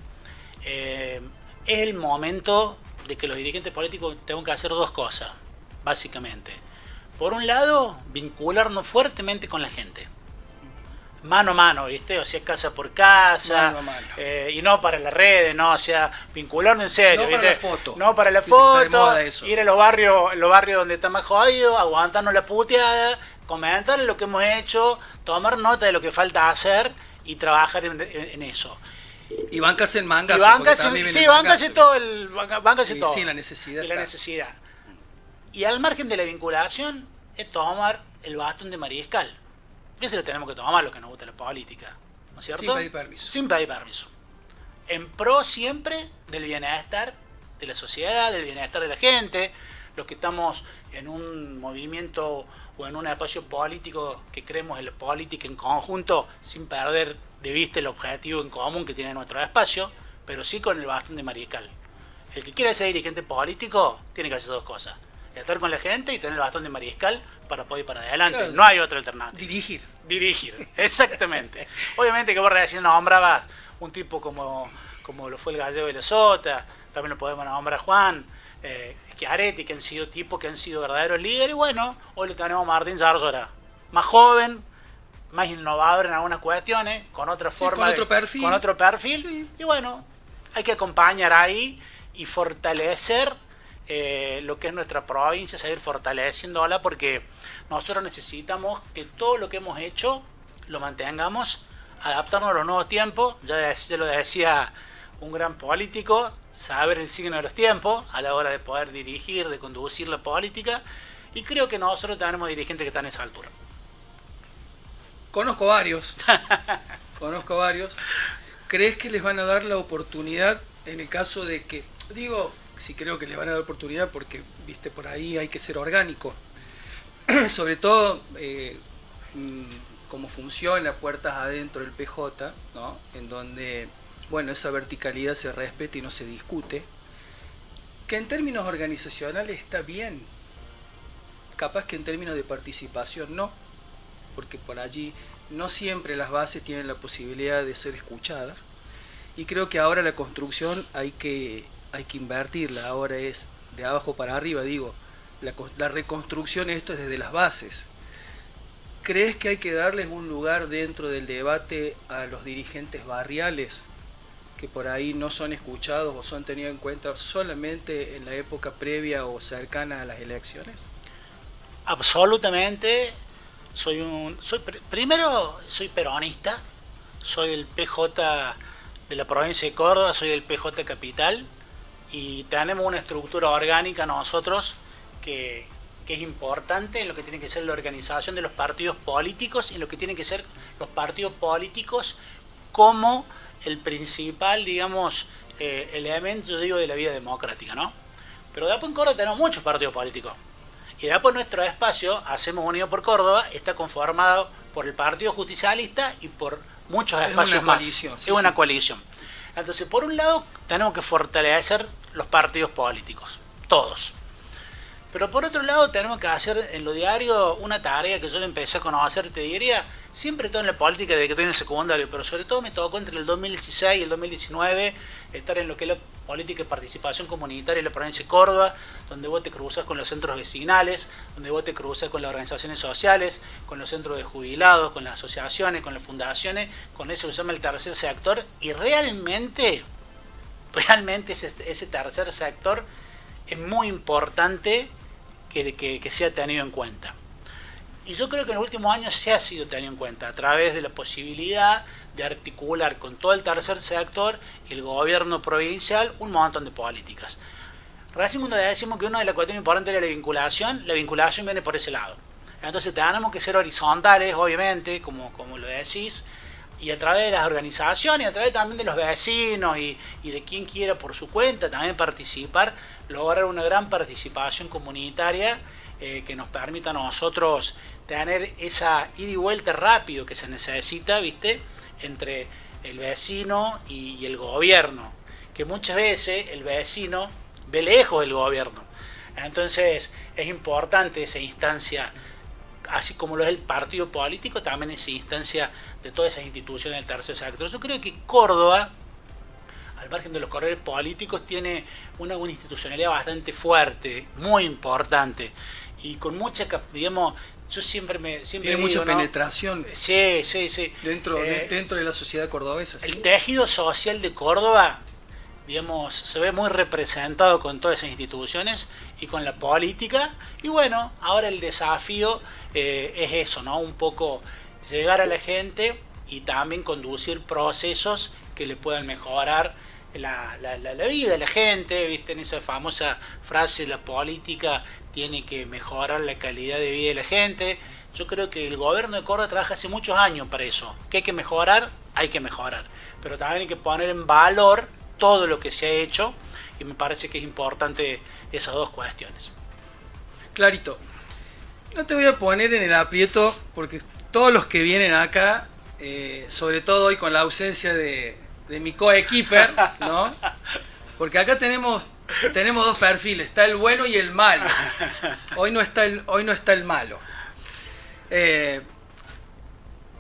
B: Es el momento de que los dirigentes políticos tengan que hacer dos cosas, básicamente. Por un lado, vincularnos fuertemente con la gente, mano a mano, ¿viste? O sea, casa por casa,
A: mano a mano.
B: Y no para las redes, ¿no? O sea, vincularnos en serio,
A: no,
B: ¿viste?
A: para la foto.
B: No para la foto, ir a los barrios donde está más jodido, aguantarnos la puteada, comentar lo que hemos hecho, tomar nota de lo que falta hacer y trabajar en eso.
A: Y bancarse el mangazo.
B: Bancarse todo.
A: Sí, la necesidad.
B: Y la necesidad. Y al margen de la vinculación, es tomar el bastón de mariscal. Ese lo tenemos que tomar los que nos gusta la política, ¿no es cierto?
A: Sin pedir permiso.
B: Sin pedir permiso. En pro siempre del bienestar de la sociedad, del bienestar de la gente, los que estamos en un movimiento o en un espacio político que creemos en la política en conjunto, sin perder de vista el objetivo en común que tiene nuestro espacio, pero sí con el bastón de mariscal. El que quiera ser dirigente político tiene que hacer dos cosas: estar con la gente y tener el bastón de mariscal para poder ir para adelante. Claro. No hay otra alternativa. Dirigir, exactamente. Obviamente que vos recién nombrabas un tipo como lo fue el Gallego de la Sota, también lo podemos nombrar Juan, Schiaretti, que han sido tipos que han sido verdaderos líderes. Bueno, hoy lo tenemos a Martín Zarzuela, más joven, más innovador en algunas cuestiones, con otra forma, con otro perfil. Sí. Y bueno, hay que acompañar ahí y fortalecer lo que es nuestra provincia, seguir fortaleciéndola, porque nosotros necesitamos que todo lo que hemos hecho lo mantengamos, adaptarnos a los nuevos tiempos. Ya lo decía un gran político, saber el signo de los tiempos a la hora de poder dirigir, de conducir la política, y creo que nosotros tenemos dirigentes que están a esa altura.
A: Conozco varios. Conozco varios. ¿Crees que les van a dar la oportunidad en el caso de que, digo, sí creo que les van a dar oportunidad porque, viste, por ahí hay que ser orgánico, sobre todo cómo funciona puertas adentro del PJ, ¿no? En donde, bueno, esa verticalidad se respeta y no se discute, que en términos organizacionales está bien, capaz que en términos de participación no, porque por allí no siempre las bases tienen la posibilidad de ser escuchadas, y creo que ahora la construcción hay que invertirla, ahora es de abajo para arriba, digo, la reconstrucción, esto es desde las bases. ¿Crees que hay que darles un lugar dentro del debate a los dirigentes barriales que por ahí no son escuchados o son tenidos en cuenta solamente en la época previa o cercana a las elecciones?
B: Absolutamente. Primero soy peronista, soy del PJ de la provincia de Córdoba, soy del PJ Capital, y tenemos una estructura orgánica nosotros que es importante en lo que tiene que ser la organización de los partidos políticos y en lo que tienen que ser los partidos políticos como el principal, digamos, elemento, digo, de la vida democrática, ¿no? Pero después en Córdoba tenemos muchos partidos políticos. Y después nuestro espacio, Hacemos Unido por Córdoba, está conformado por el Partido Justicialista y por muchos espacios más. Es una coalición. Entonces, por un lado, tenemos que fortalecer los partidos políticos, todos. Pero por otro lado, tenemos que hacer en lo diario una tarea que yo le empecé a conocer, te diría, siempre todo en la política desde que estoy en el secundario, pero sobre todo me tocó entre el 2016 y el 2019 estar en lo que es la política de participación comunitaria en la provincia de Córdoba, donde vos te cruzas con los centros vecinales, donde vos te cruzas con las organizaciones sociales, con los centros de jubilados, con las asociaciones, con las fundaciones, con eso que se llama el tercer sector, y realmente ese tercer sector es muy importante que sea tenido en cuenta. Y yo creo que en los últimos años se ha sido tenido en cuenta a través de la posibilidad de articular con todo el tercer sector y el gobierno provincial un montón de políticas. Recién cuando decimos que una de las cuestiones importantes era la vinculación viene por ese lado. Entonces tenemos que ser horizontales, obviamente, como lo decís, y a través de las organizaciones, a través también de los vecinos y de quien quiera por su cuenta también participar, lograr una gran participación comunitaria que nos permita a nosotros tener esa ida y vuelta rápido que se necesita, ¿viste?, entre el vecino y el gobierno, que muchas veces el vecino ve lejos del gobierno. Entonces es importante esa instancia, así como lo es el partido político, también esa instancia de todas esas instituciones del tercer sector. Yo creo que Córdoba, al margen de los corredores políticos, tiene una institucionalidad bastante fuerte, muy importante, y con mucha, digamos, yo siempre
A: tiene
B: digo,
A: mucha
B: ¿no?,
A: penetración.
B: Sí.
A: Dentro de la sociedad cordobesa. ¿Sí?
B: El tejido social de Córdoba, digamos, se ve muy representado con todas esas instituciones y con la política. Y bueno, ahora el desafío es eso, ¿no? Un poco llegar a la gente y también conducir procesos que le puedan mejorar la vida de la gente, ¿viste? En esa famosa frase, la política tiene que mejorar la calidad de vida de la gente. Yo creo que el gobierno de Córdoba trabaja hace muchos años para eso. ¿Que hay que mejorar? Hay que mejorar. Pero también hay que poner en valor todo lo que se ha hecho, y me parece que es importante esas dos cuestiones.
A: Clarito. No te voy a poner en el aprieto, porque todos los que vienen acá, sobre todo hoy con la ausencia de mi coequiper, ¿no? Porque acá tenemos dos perfiles, está el bueno y el malo. Hoy no está el malo.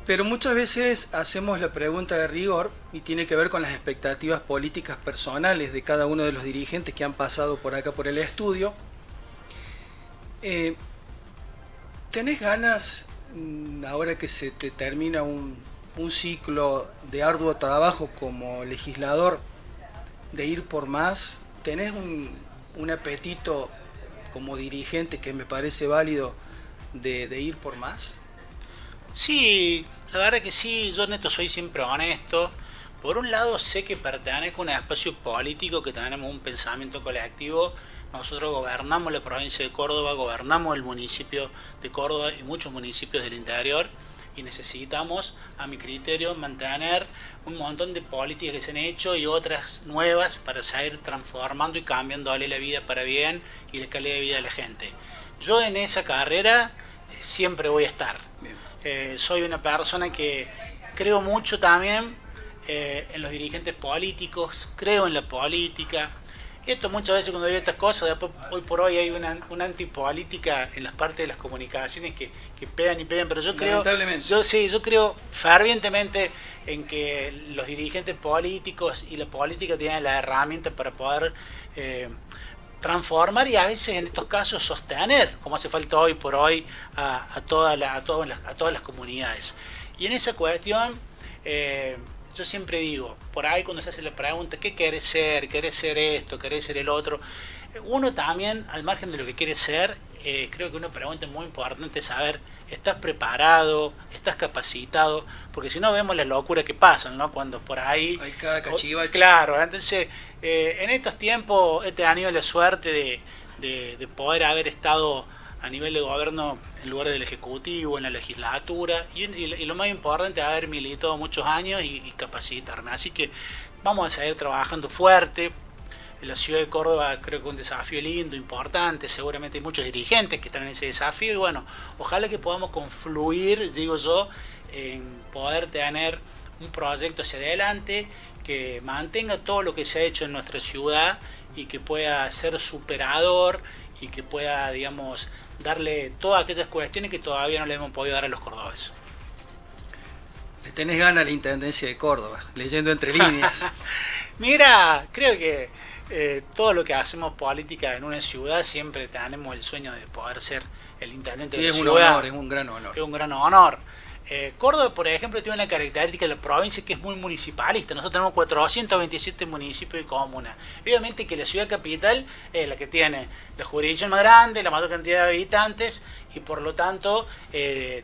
A: Pero muchas veces hacemos la pregunta de rigor y tiene que ver con las expectativas políticas personales de cada uno de los dirigentes que han pasado por acá por el estudio. ¿Tenés ganas, ahora que se te termina un ciclo de arduo trabajo como legislador, de ir por más? ¿Tenés un apetito como dirigente, que me parece válido, de ir por más?
B: Sí, la verdad que sí. Yo en esto soy siempre honesto, por un lado sé que pertenezco a un espacio político, que tenemos un pensamiento colectivo. Nosotros gobernamos la provincia de Córdoba, gobernamos el municipio de Córdoba y muchos municipios del interior, y necesitamos, a mi criterio, mantener un montón de políticas que se han hecho y otras nuevas para seguir transformando y cambiándole la vida para bien y la calidad de vida de la gente. Yo en esa carrera siempre voy a estar. Soy una persona que creo mucho también en los dirigentes políticos, creo en la política. Esto muchas veces cuando digo estas cosas, después, hoy por hoy hay una antipolítica en las partes de las comunicaciones que pegan y pegan, pero yo creo, yo creo fervientemente en que los dirigentes políticos y la política tienen las herramientas para poder transformar y a veces en estos casos sostener, como hace falta hoy por hoy, a todas las comunidades. Y en esa cuestión, yo siempre digo, por ahí cuando se hace la pregunta, ¿qué querés ser? ¿Querés ser esto? ¿Querés ser el otro? Uno también, al margen de lo que quiere ser, creo que una pregunta muy importante es saber, ¿estás preparado? ¿Estás capacitado? Porque si no vemos la locura que pasan, ¿no? Cuando por ahí...
A: Hay cada cachivache.
B: Claro, entonces, en estos tiempos he tenido la suerte de poder haber estado a nivel de gobierno en lugar del Ejecutivo, en la legislatura, y lo más importante, haber militado muchos años y capacitarme. Así que vamos a seguir trabajando fuerte. En la ciudad de Córdoba creo que es un desafío lindo, importante, seguramente hay muchos dirigentes que están en ese desafío, y bueno, ojalá que podamos confluir, digo yo, en poder tener un proyecto hacia adelante que mantenga todo lo que se ha hecho en nuestra ciudad y que pueda ser superador y que pueda, digamos, darle todas aquellas cuestiones que todavía no le hemos podido dar a los cordobeses.
A: Le tenés ganas a la Intendencia de Córdoba, leyendo entre líneas.
B: Mira, creo que todo lo que hacemos política en una ciudad siempre tenemos el sueño de poder ser el intendente de la ciudad.
A: Es un honor, es un gran honor.
B: Es un gran honor. Córdoba, por ejemplo, tiene una característica de la provincia que es muy municipalista. Nosotros tenemos 427 municipios y comunas. Obviamente que la ciudad capital es la que tiene la jurisdicción más grande, la mayor cantidad de habitantes, y por lo tanto,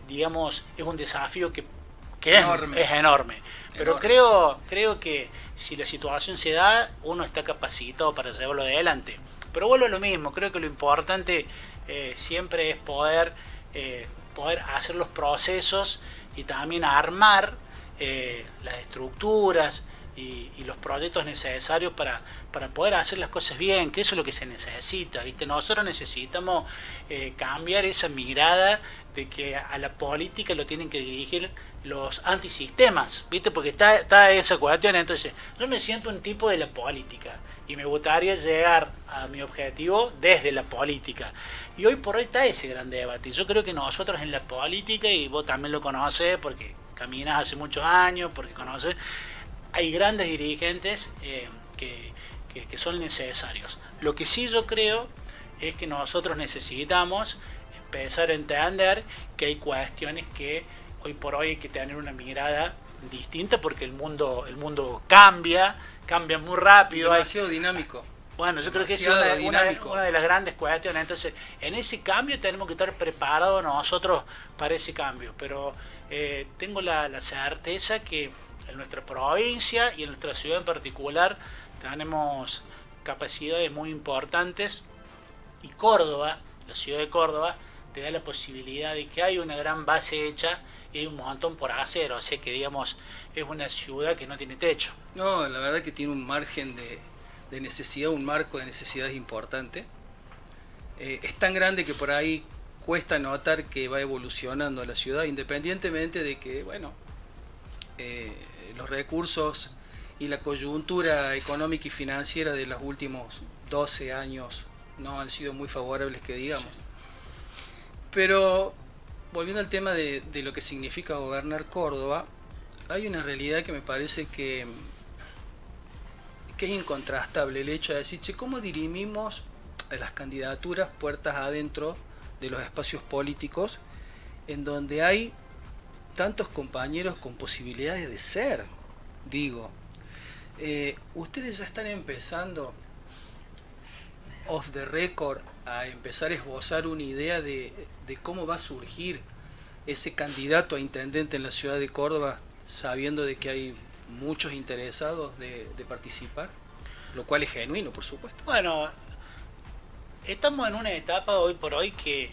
B: digamos, es un desafío que es enorme. Pero creo que si la situación se da, uno está capacitado para llevarlo adelante. Pero vuelvo a lo mismo, creo que lo importante siempre es poder hacer los procesos y también armar las estructuras y los proyectos necesarios para poder hacer las cosas bien, que eso es lo que se necesita, ¿viste? Nosotros necesitamos cambiar esa mirada de que a la política lo tienen que dirigir los antisistemas, ¿viste? Porque está esa cuestión. Entonces, yo me siento un tipo de la política y me gustaría llegar a mi objetivo desde la política. Y hoy por hoy está ese gran debate. Yo creo que nosotros en la política, y vos también lo conocés porque caminas hace muchos años, porque conoces, hay grandes dirigentes que son necesarios. Lo que sí yo creo es que nosotros necesitamos empezar a entender que hay cuestiones que hoy por hoy hay que tener una mirada distinta, porque el mundo cambia muy rápido.
A: Demasiado dinámico.
B: Bueno, yo creo que es una de las grandes cuestiones. Entonces, en ese cambio tenemos que estar preparados nosotros para ese cambio. Pero tengo la certeza que en nuestra provincia y en nuestra ciudad en particular tenemos capacidades muy importantes, y Córdoba, la ciudad de Córdoba, te da la posibilidad de que hay una gran base hecha y hay un montón por hacer. O sea que, digamos, es una ciudad que no tiene techo.
A: No, la verdad que tiene un margen de necesidad, un marco de necesidades importante. Es tan grande que por ahí cuesta notar que va evolucionando la ciudad, independientemente de que, bueno, los recursos y la coyuntura económica y financiera de los últimos 12 años no han sido muy favorables, que digamos. Sí. Pero, volviendo al tema de lo que significa gobernar Córdoba, hay una realidad que me parece que es incontrastable, el hecho de decir, che, ¿cómo dirimimos las candidaturas puertas adentro de los espacios políticos en donde hay tantos compañeros con posibilidades de ser? Digo, ustedes ya están empezando off the record a empezar a esbozar una idea de cómo va a surgir ese candidato a intendente en la ciudad de Córdoba, sabiendo de que hay muchos interesados de participar, lo cual es genuino, por supuesto.
B: Bueno, estamos en una etapa hoy por hoy que,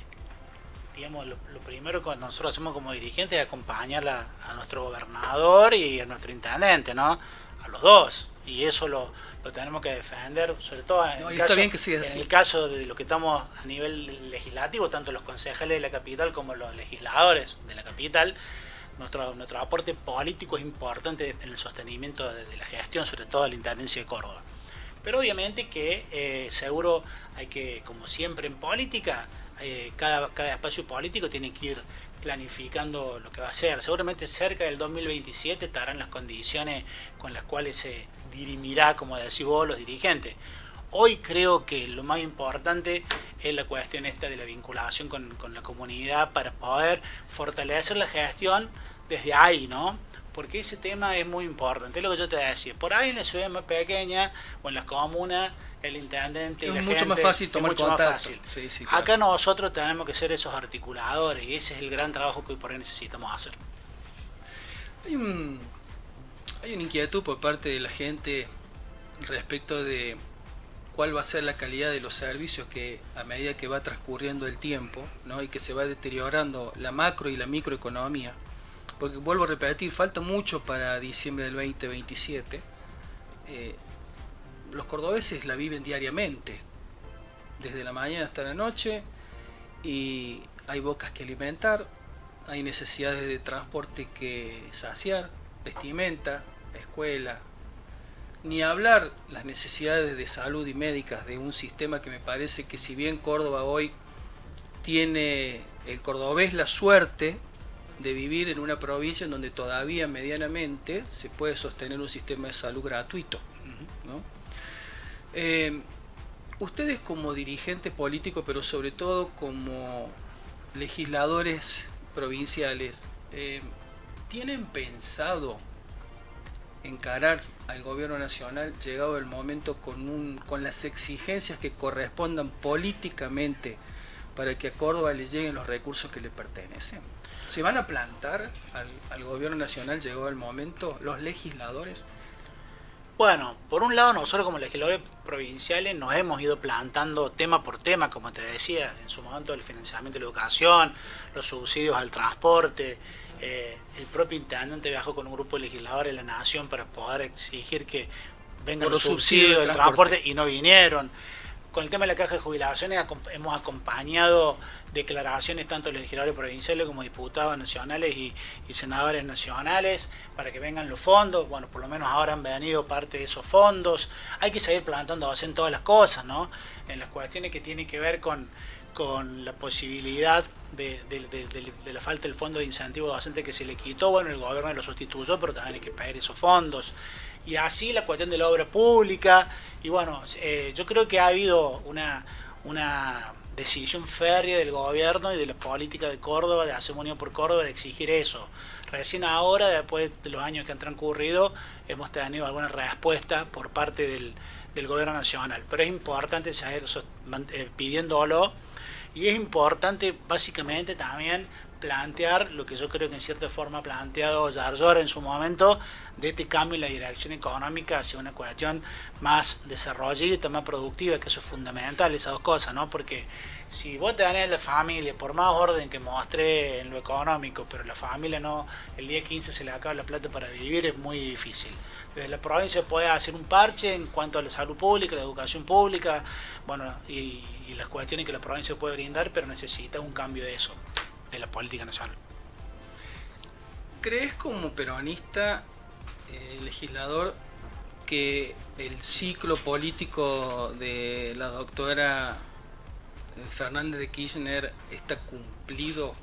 B: digamos, lo primero que nosotros hacemos como dirigentes es acompañar a nuestro gobernador y a nuestro intendente, ¿no? A los dos. Y eso lo tenemos que defender, sobre todo en,
A: No,
B: el
A: y
B: caso,
A: está bien que siga
B: en
A: así.
B: el caso de lo que estamos a nivel legislativo, tanto los concejales de la capital como los legisladores de la capital. Nuestro aporte político es importante en el sostenimiento de la gestión, sobre todo de la Intendencia de Córdoba. Pero obviamente que seguro hay que, como siempre en política, cada espacio político tiene que ir planificando lo que va a hacer. Seguramente cerca del 2027 estarán las condiciones con las cuales se dirimirá, como decís vos, los dirigentes. Hoy creo que lo más importante es la cuestión esta de la vinculación con la comunidad para poder fortalecer la gestión desde ahí, ¿no? Porque ese tema es muy importante, es lo que yo te decía. Por ahí en la ciudad más pequeña o en las comunas, el intendente y la gente
A: Es mucho más fácil tomar contacto.
B: Sí,
A: Sí, claro.
B: Acá nosotros tenemos que ser esos articuladores y ese es el gran trabajo que hoy por ahí necesitamos hacer.
A: Hay una inquietud por parte de la gente respecto de cuál va a ser la calidad de los servicios que a medida que va transcurriendo el tiempo, ¿no? Y que se va deteriorando la macro y la microeconomía. Porque vuelvo a repetir, falta mucho para diciembre del 2027. Los cordobeses la viven diariamente, desde la mañana hasta la noche, y hay bocas que alimentar, hay necesidades de transporte que saciar, vestimenta, escuela, ni hablar las necesidades de salud y médicas de un sistema que me parece que, si bien Córdoba hoy tiene el cordobés la suerte de vivir en una provincia en donde todavía medianamente se puede sostener un sistema de salud gratuito, ¿no? Ustedes como dirigentes políticos, pero sobre todo como legisladores provinciales, ¿tienen pensado encarar al gobierno nacional, llegado el momento, con las exigencias que correspondan políticamente para que a Córdoba le lleguen los recursos que le pertenecen? ¿Se van a plantar al gobierno nacional, llegado el momento, los legisladores?
B: Bueno, por un lado nosotros como legisladores provinciales nos hemos ido plantando tema por tema, como te decía, en su momento el financiamiento de la educación, los subsidios al transporte. El propio intendente viajó con un grupo de legisladores de la Nación para poder exigir que vengan los subsidios del transporte y no vinieron. Con el tema de la caja de jubilaciones hemos acompañado declaraciones tanto de legisladores provinciales como diputados nacionales y senadores nacionales para que vengan los fondos. Bueno, por lo menos ahora han venido parte de esos fondos. Hay que seguir plantando en todas las cosas, ¿no? En las cuestiones que tienen que ver con la posibilidad de la falta del fondo de incentivo docente que se le quitó. Bueno, el gobierno lo sustituyó, pero también hay que pedir esos fondos. Y así la cuestión de la obra pública. Y bueno, yo creo que ha habido una decisión férrea del gobierno y de la política de Córdoba, de Hacemos Unión por Córdoba, de exigir eso. Recién ahora, después de los años que han transcurrido, hemos tenido alguna respuesta por parte del gobierno nacional. Pero es importante seguir pidiéndolo, y es importante básicamente también plantear lo que yo creo que en cierta forma ha planteado Yarlora en su momento, de este cambio en la dirección económica hacia una cuestión más desarrollista, más productiva, que eso es fundamental, esas dos cosas, ¿no? Porque si vos tenés la familia, por más orden que mostré en lo económico, pero la familia no, el día 15 se le acaba la plata para vivir, es muy difícil. Desde la provincia puede hacer un parche en cuanto a la salud pública, la educación pública, bueno, y las cuestiones que la provincia puede brindar, pero necesita un cambio de eso, de la política nacional.
A: ¿Crees como peronista, legislador, que el ciclo político de la doctora Fernández de Kirchner está cumplido?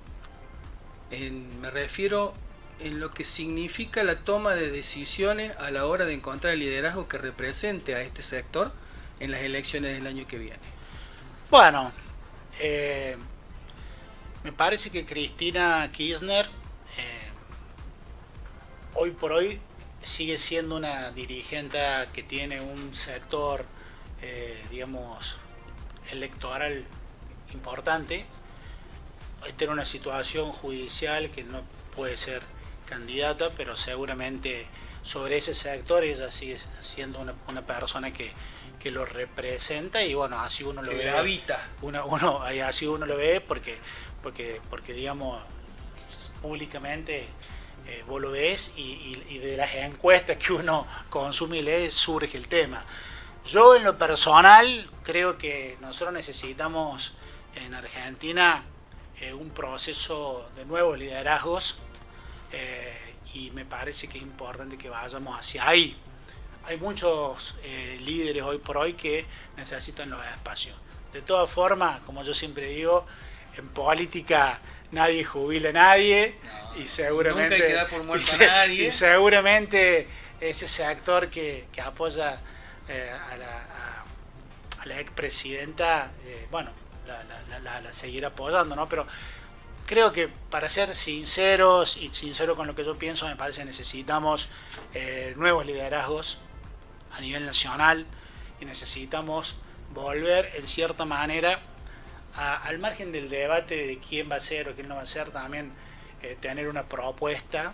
A: Me refiero en lo que significa la toma de decisiones a la hora de encontrar el liderazgo que represente a este sector en las elecciones del año que viene.
B: Bueno, me parece que Cristina Kirchner hoy por hoy sigue siendo una dirigente que tiene un sector, digamos, electoral importante. Está en una situación judicial que no puede ser candidata, pero seguramente sobre ese sector, ella sigue siendo una persona que lo representa, y bueno, así uno lo ve.
A: Habita.
B: Así uno lo ve porque digamos, públicamente vos lo ves, y de las encuestas que uno consume y lee surge el tema. Yo en lo personal creo que nosotros necesitamos en Argentina un proceso de nuevos liderazgos, y me parece que es importante que vayamos hacia ahí. Hay muchos líderes hoy por hoy que necesitan los espacios. De todas formas, como yo siempre digo, en política nadie jubila a nadie, no, y seguramente
A: nunca hay que dar por muerto a nadie.
B: Y seguramente ese sector que apoya a la expresidenta, bueno, la seguirá apoyando, ¿no? Pero creo que, para ser sinceros y sincero con lo que yo pienso, me parece que necesitamos nuevos liderazgos a nivel nacional, y necesitamos volver en cierta manera al margen del debate de quién va a ser o quién no va a ser, también tener una propuesta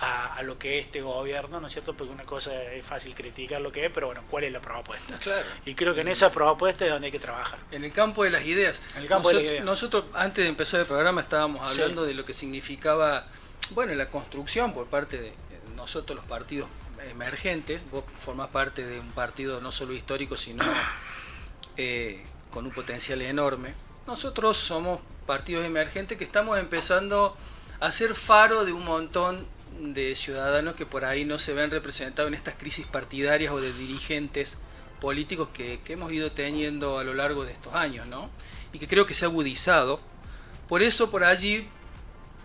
B: a lo que es este gobierno, ¿no es cierto? Porque una cosa es fácil criticar lo que es, pero bueno, ¿cuál es la propuesta?
A: Claro.
B: Y creo que en esa propuesta es donde hay que trabajar.
A: En el campo de las ideas.
B: En el campo de las ideas.
A: Nosotros, antes de empezar el programa, estábamos hablando de lo que significaba, bueno, la construcción por parte de nosotros, los partidos emergentes. Vos formás parte de un partido no solo histórico, sino con un potencial enorme. Nosotros somos partidos emergentes que estamos empezando a ser faro de un montón de ciudadanos que por ahí no se ven representados en estas crisis partidarias o de dirigentes políticos que hemos ido teniendo a lo largo de estos años, ¿no? Y que creo que se ha agudizado. Por eso por allí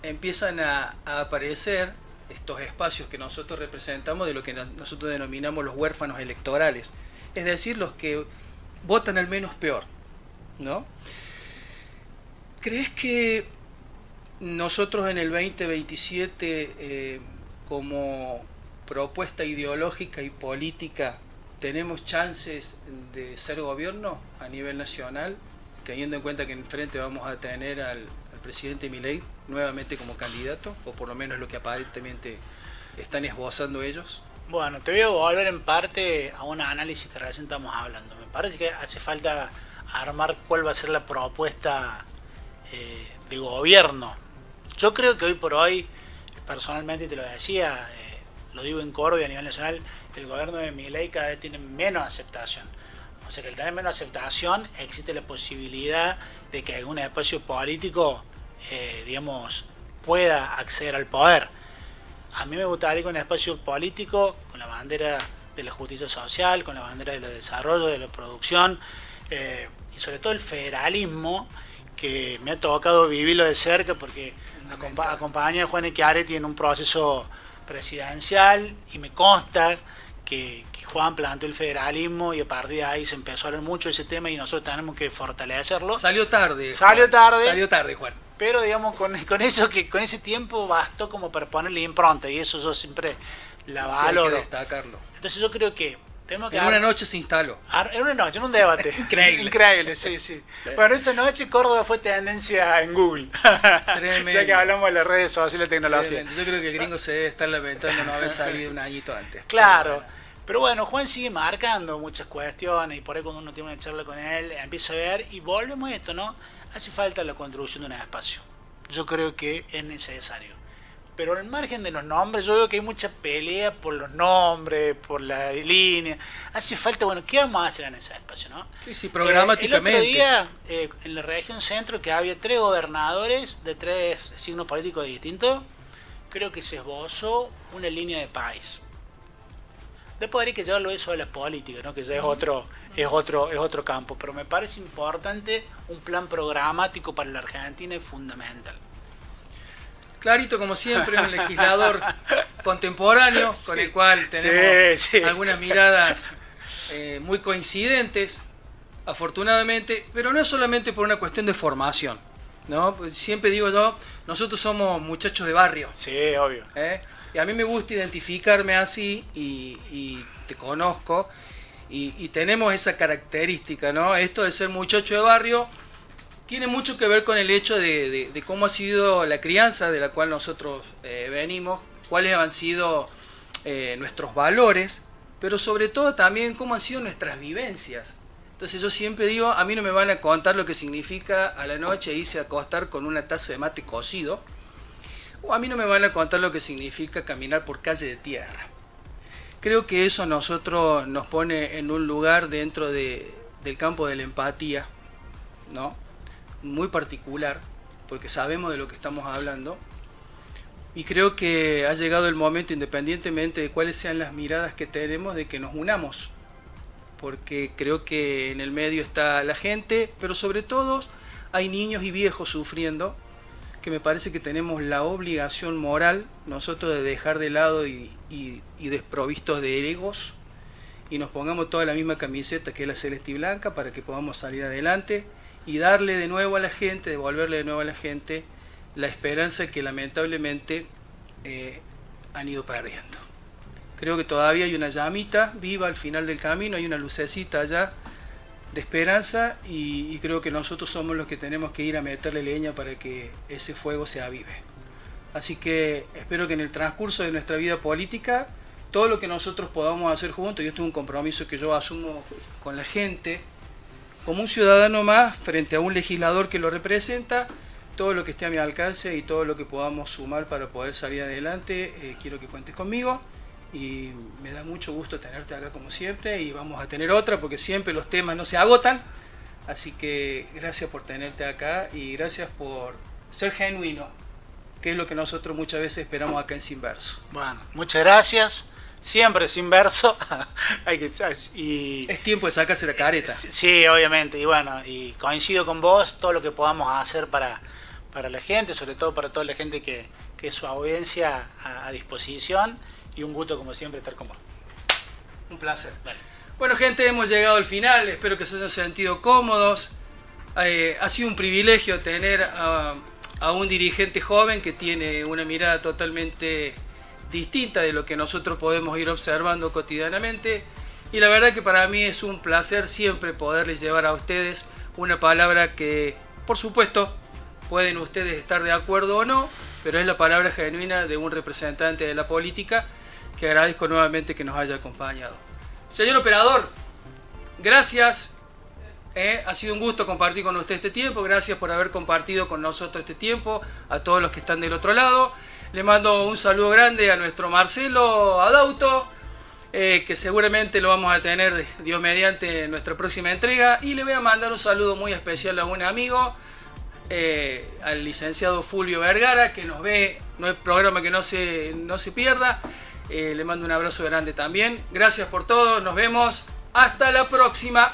A: empiezan a aparecer estos espacios que nosotros representamos, de lo que nosotros denominamos los huérfanos electorales, es decir, los que votan al menos peor, ¿no? ¿Crees que nosotros en el 2027, como propuesta ideológica y política, tenemos chances de ser gobierno a nivel nacional, teniendo en cuenta que enfrente vamos a tener al presidente Milei nuevamente como candidato, o por lo menos lo que aparentemente están esbozando ellos?
B: Bueno, te voy a volver en parte a un análisis que recién estamos hablando. Me parece que hace falta armar cuál va a ser la propuesta de gobierno. Yo creo que hoy por hoy, personalmente te lo decía, lo digo en coro y a nivel nacional, el gobierno de Milei cada vez tiene menos aceptación. O sea que al tener menos aceptación, existe la posibilidad de que algún espacio político, digamos, pueda acceder al poder. A mí me gustaría que un espacio político con la bandera de la justicia social, con la bandera de los desarrollo, de la producción, y sobre todo el federalismo, que me ha tocado vivirlo de cerca porque acompañé a Juan Schiaretti en un proceso presidencial, y me consta que Juan planteó el federalismo, y a partir de ahí se empezó a hablar mucho de ese tema, y nosotros tenemos que fortalecerlo.
A: Salió tarde, Juan.
B: Pero digamos, con eso, que con ese tiempo bastó como para ponerle impronta, y eso yo siempre la valoro.
A: Hay que destacarlo.
B: Entonces yo creo que tenemos que...
A: En una noche se instaló.
B: En una noche, en un debate. Increíble, sí. Bueno, esa noche Córdoba fue tendencia en Google.
A: Tremendo.
B: Ya que hablamos de las redes sociales y la tecnología.
A: Tremendo. Yo creo que el gringo se debe estar lamentando no haber salido un añito antes.
B: Claro. Pero bueno, Juan sigue marcando muchas cuestiones, y por ahí cuando uno tiene una charla con él, empieza a ver, y volvemos a esto, ¿no? Hace falta la construcción de un espacio. Yo creo que es necesario. Pero al margen de los nombres, yo veo que hay mucha pelea por los nombres, por la línea. Hace falta, bueno, ¿qué vamos a hacer en ese espacio, no?
A: Sí, programáticamente.
B: El otro día, en la región centro, que había 3 gobernadores de 3 signos políticos distintos, creo que se esbozó una línea de país. Después habría que llevarlo eso a la política, ¿no? Que ya es otro campo. Pero me parece importante un plan programático para la Argentina, es fundamental.
A: Clarito, como siempre, un legislador contemporáneo, con el cual tenemos algunas miradas muy coincidentes, afortunadamente, pero no es solamente por una cuestión de formación, ¿no? Pues siempre digo yo, nosotros somos muchachos de barrio.
B: Sí, obvio.
A: Y a mí me gusta identificarme así, y te conozco, y tenemos esa característica, ¿no? Esto de ser muchacho de barrio tiene mucho que ver con el hecho de cómo ha sido la crianza de la cual nosotros venimos, cuáles han sido nuestros valores, pero sobre todo también cómo han sido nuestras vivencias. Entonces yo siempre digo, a mí no me van a contar lo que significa a la noche irse a acostar con una taza de mate cocido, o a mí no me van a contar lo que significa caminar por calle de tierra. Creo que eso a nosotros nos pone en un lugar dentro del campo de la empatía, ¿no? Muy particular, porque sabemos de lo que estamos hablando. Y creo que ha llegado el momento, independientemente de cuáles sean las miradas que tenemos, de que nos unamos. Porque creo que en el medio está la gente, pero sobre todo hay niños y viejos sufriendo, que me parece que tenemos la obligación moral nosotros de dejar de lado y desprovistos de egos, y nos pongamos toda la misma camiseta que es la celeste y blanca para que podamos salir adelante y darle de nuevo a la gente, devolverle de nuevo a la gente la esperanza que lamentablemente han ido perdiendo. Creo que todavía hay una llamita viva al final del camino, hay una lucecita allá de esperanza, y creo que nosotros somos los que tenemos que ir a meterle leña para que ese fuego se avive. Así que espero que en el transcurso de nuestra vida política, todo lo que nosotros podamos hacer juntos, y esto es un compromiso que yo asumo con la gente, como un ciudadano más frente a un legislador que lo representa, todo lo que esté a mi alcance y todo lo que podamos sumar para poder salir adelante, quiero que cuentes conmigo. Y me da mucho gusto tenerte acá como siempre, y vamos a tener otra porque siempre los temas no se agotan. Así que gracias por tenerte acá y gracias por ser genuino, que es lo que nosotros muchas veces esperamos acá en Sin Verso.
B: Bueno, muchas gracias. Siempre Sin Verso.
A: Es tiempo de sacarse la careta.
B: Sí, obviamente. Y bueno, y coincido con vos, todo lo que podamos hacer para la gente, sobre todo para toda la gente que es su audiencia a disposición. Y un gusto, como siempre, estar con vos.
A: Un placer.
B: Dale.
A: Bueno, gente, hemos llegado al final. Espero que se hayan sentido cómodos. Ha sido un privilegio tener a un dirigente joven que tiene una mirada totalmente distinta de lo que nosotros podemos ir observando cotidianamente. Y la verdad que para mí es un placer siempre poderles llevar a ustedes una palabra que, por supuesto, pueden ustedes estar de acuerdo o no, pero es la palabra genuina de un representante de la política, que agradezco nuevamente que nos haya acompañado. Señor operador, gracias. Ha sido un gusto compartir con usted este tiempo. Gracias por haber compartido con nosotros este tiempo. A todos los que están del otro lado. Le mando un saludo grande a nuestro Marcelo Adauto, que seguramente lo vamos a tener, Dios mediante, en nuestra próxima entrega. Y le voy a mandar un saludo muy especial a un amigo, al licenciado Fulvio Vergara, que nos ve, no hay programa que no se pierda. Le mando un abrazo grande también. Gracias por todo, nos vemos, hasta la próxima.